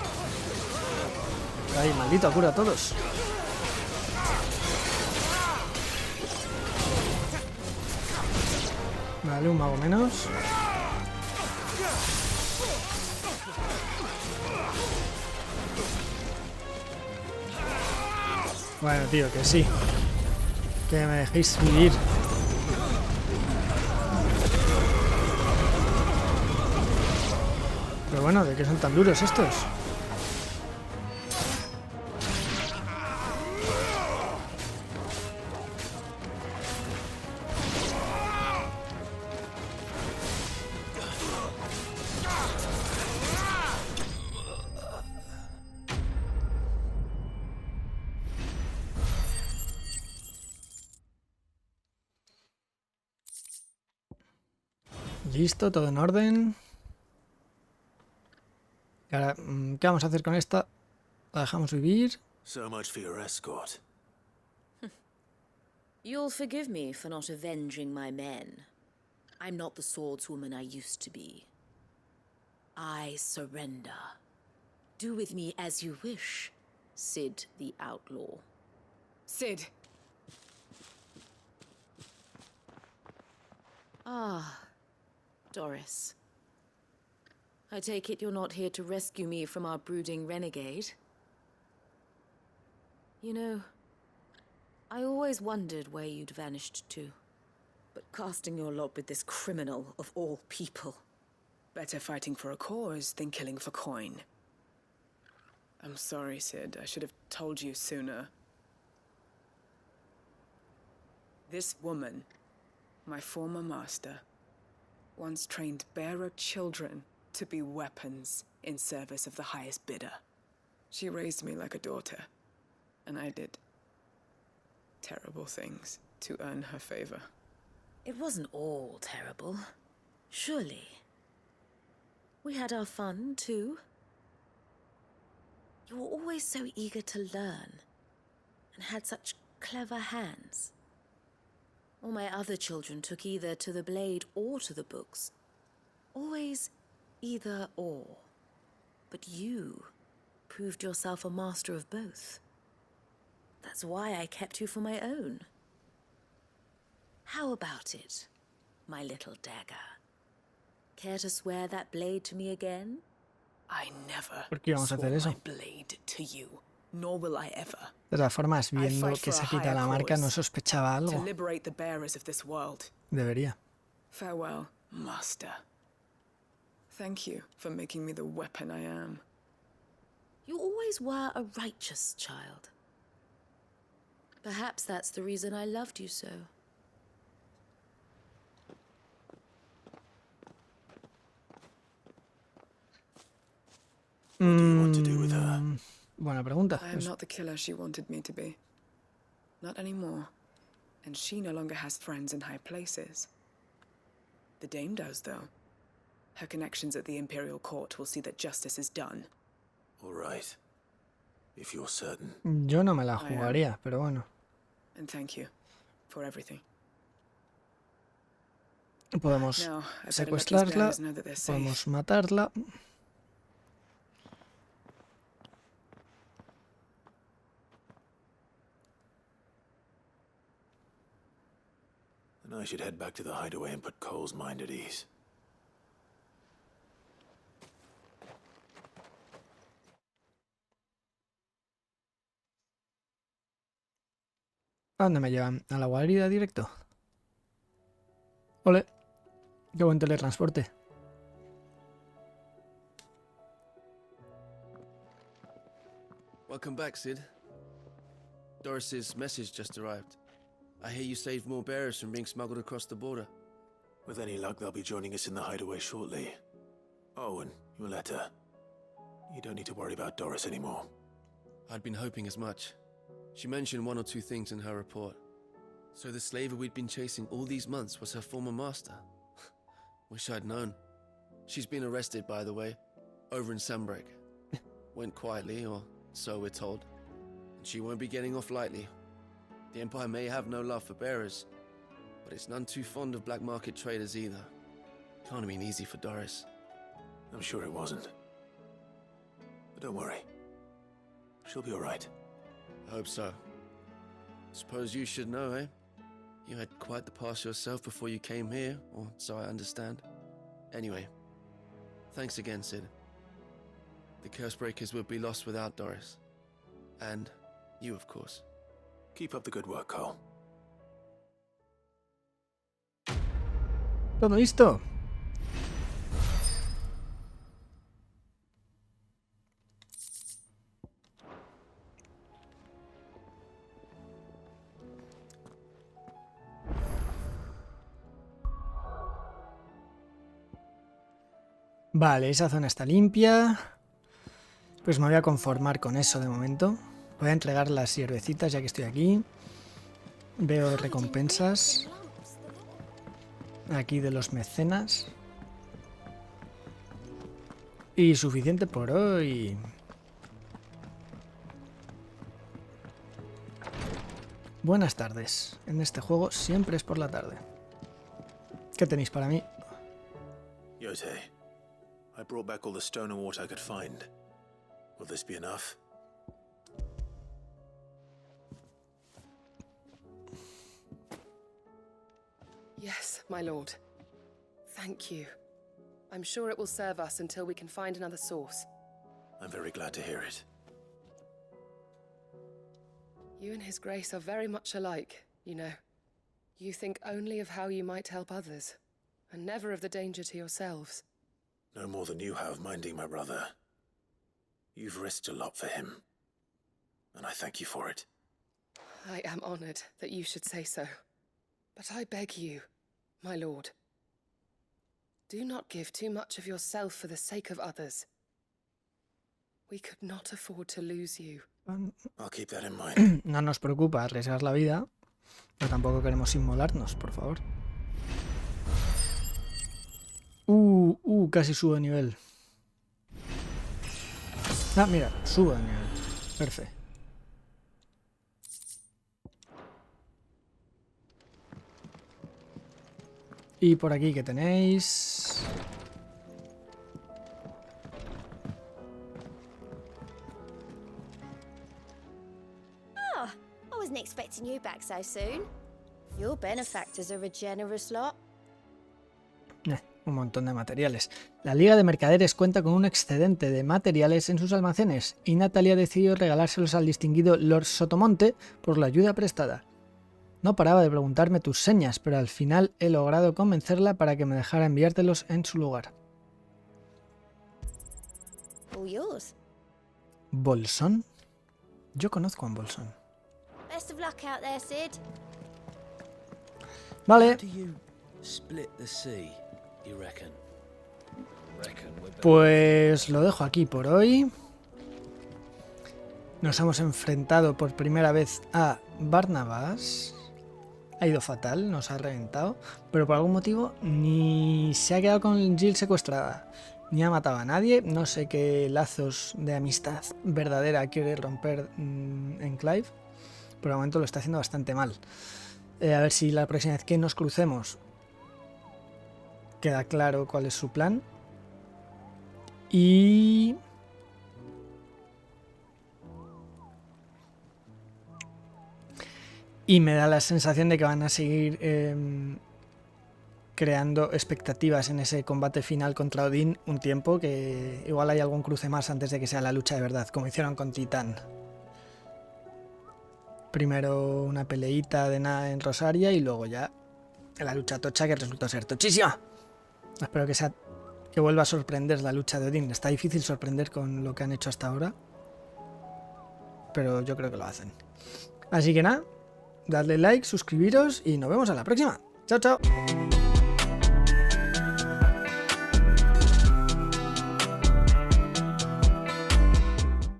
Ahí, maldito, cura a todos. Vale, un mago menos. Bueno, tío, que sí. Que me dejéis vivir. Pero bueno, ¿de qué son tan duros estos? Listo, todo en orden. Y ahora, ¿qué vamos a hacer con esta? ¿La dejamos vivir? So much for your escort. You'll forgive me for not avenging my men. I'm not the swordswoman I used to be. I surrender. Do with me as you wish, Sid the Outlaw. Sid. Ah, Doris. I take it you're not here to rescue me from our brooding renegade? You know, I always wondered where you'd vanished to. But casting your lot with this criminal of all people. Better fighting for a cause than killing for coin. I'm sorry, Sid. I should have told you sooner. This woman, my former master, once trained bearer children to be weapons in service of the highest bidder. She raised me like a daughter, and I did terrible things to earn her favor. It wasn't all terrible, surely. We had our fun, too. You were always so eager to learn, and had such clever hands. All my other children took either to the blade or to the books. Always either or. But you proved yourself a master of both. That's why I kept you for my own. How about it, my little dagger? Care to swear that blade to me again? I never ¿Por qué vamos a hacer eso? my blade to you, nor will I ever. De todas formas, viendo que se quita la marca, ¿no sospechaba To algo? liberate the bearers of this world. Debería. Farewell, master. Thank you for making me the weapon I am. You always were a righteous child. Perhaps that's the reason I loved you so. What do you want to do with her? Buena pregunta. I am not the killer she wanted me to be. Not anymore. And she no longer has friends in high places. The Dame does, though. Her connections at the Imperial Court will see that justice is done. All right. If you're certain. Yo no me la jugaría, pero bueno. And thank you for everything. Podemos Now, I better let these secuestrarla, bearers know that they're safe. podemos matarla. Then I should head back to the hideaway and put Cole's mind at ease. ¿A dónde me llevan? ¿A la guarida directo? Ole. Qué buen teletransporte. Welcome back, Sid. Doris's message just arrived. I hear you saved more bearers from being smuggled across the border. With any luck, they'll be joining us in the hideaway shortly. Oh, and your letter. You don't need to worry about Doris anymore. I'd been hoping as much. She mentioned one or two things in her report. So the slaver we'd been chasing all these months was her former master. Wish I'd known. She's been arrested, by the way, over in Sunbreak. Went quietly, or so we're told. And she won't be getting off lightly. The Empire may have no love for bearers, but it's none too fond of black market traders either. Can't have been easy for Doris. I'm sure it wasn't. But don't worry. She'll be all right. I hope so. Suppose you should know, eh? You had quite the past yourself before you came here, or so I understand. Anyway, thanks again, Sid. The Cursebreakers would be lost without Doris. And you, of course. Keep up the good work, Cole. ¿Todo listo? Vale, esa zona está limpia. Pues me voy a conformar con eso de momento. Voy a entregar las hierbecitas ya que estoy aquí. Veo recompensas. Aquí de los mecenas. Y suficiente por hoy. Buenas tardes. En este juego siempre es por la tarde. ¿Qué tenéis para mí? Yote, I brought back all the stone and water I could find. Will this be enough? Yes, my lord. Thank you. I'm sure it will serve us until we can find another source. I'm very glad to hear it. You and His Grace are very much alike, you know. You think only of how you might help others, and never of the danger to yourselves. No more than you have minding my brother. You've risked a lot for him, and I thank you for it. I am honored that you should say so. But I beg you, my lord, do not give too much of yourself for the sake of others. We could not afford to lose you. I'll keep that in mind. No nos preocupa arriesgar la vida, pero tampoco queremos inmolarnos, por favor. Casi subo de nivel. Ah, mira, subo de nivel. Perfecto. Y por aquí que tenéis... Ah, I wasn't expecting you back so soon. Your benefactors are a generous lot. Un montón de materiales. La Liga de Mercaderes cuenta con un excedente de materiales en sus almacenes y Natalia decidió regalárselos al distinguido Lord Sotomonte por la ayuda prestada. No paraba de preguntarme tus señas, pero al final he logrado convencerla para que me dejara enviártelos en su lugar. All yours. ¿Bolsón? Yo conozco a un bolsón. Best of luck out there, Sid. Vale. Pues lo dejo aquí por hoy. Nos hemos enfrentado por primera vez a Barnabás. Ha ido fatal, nos ha reventado, pero por algún motivo ni se ha quedado con Jill secuestrada, ni ha matado a nadie. No sé qué lazos de amistad verdadera quiere romper en Clive, pero de momento lo está haciendo bastante mal. A ver si la próxima vez que nos crucemos queda claro cuál es su plan. Y... me da la sensación de que van a seguir creando expectativas en ese combate final contra Odín un tiempo, que igual hay algún cruce más antes de que sea la lucha de verdad, como hicieron con Titán. Primero una peleita de nada en Rosaria y luego ya la lucha tocha, que resultó ser tochísima. Espero que vuelva a sorprender la lucha de Odín. Está difícil sorprender con lo que han hecho hasta ahora, pero yo creo que lo hacen. Así que nada, dadle like, suscribiros y nos vemos a la próxima. Chao, chao.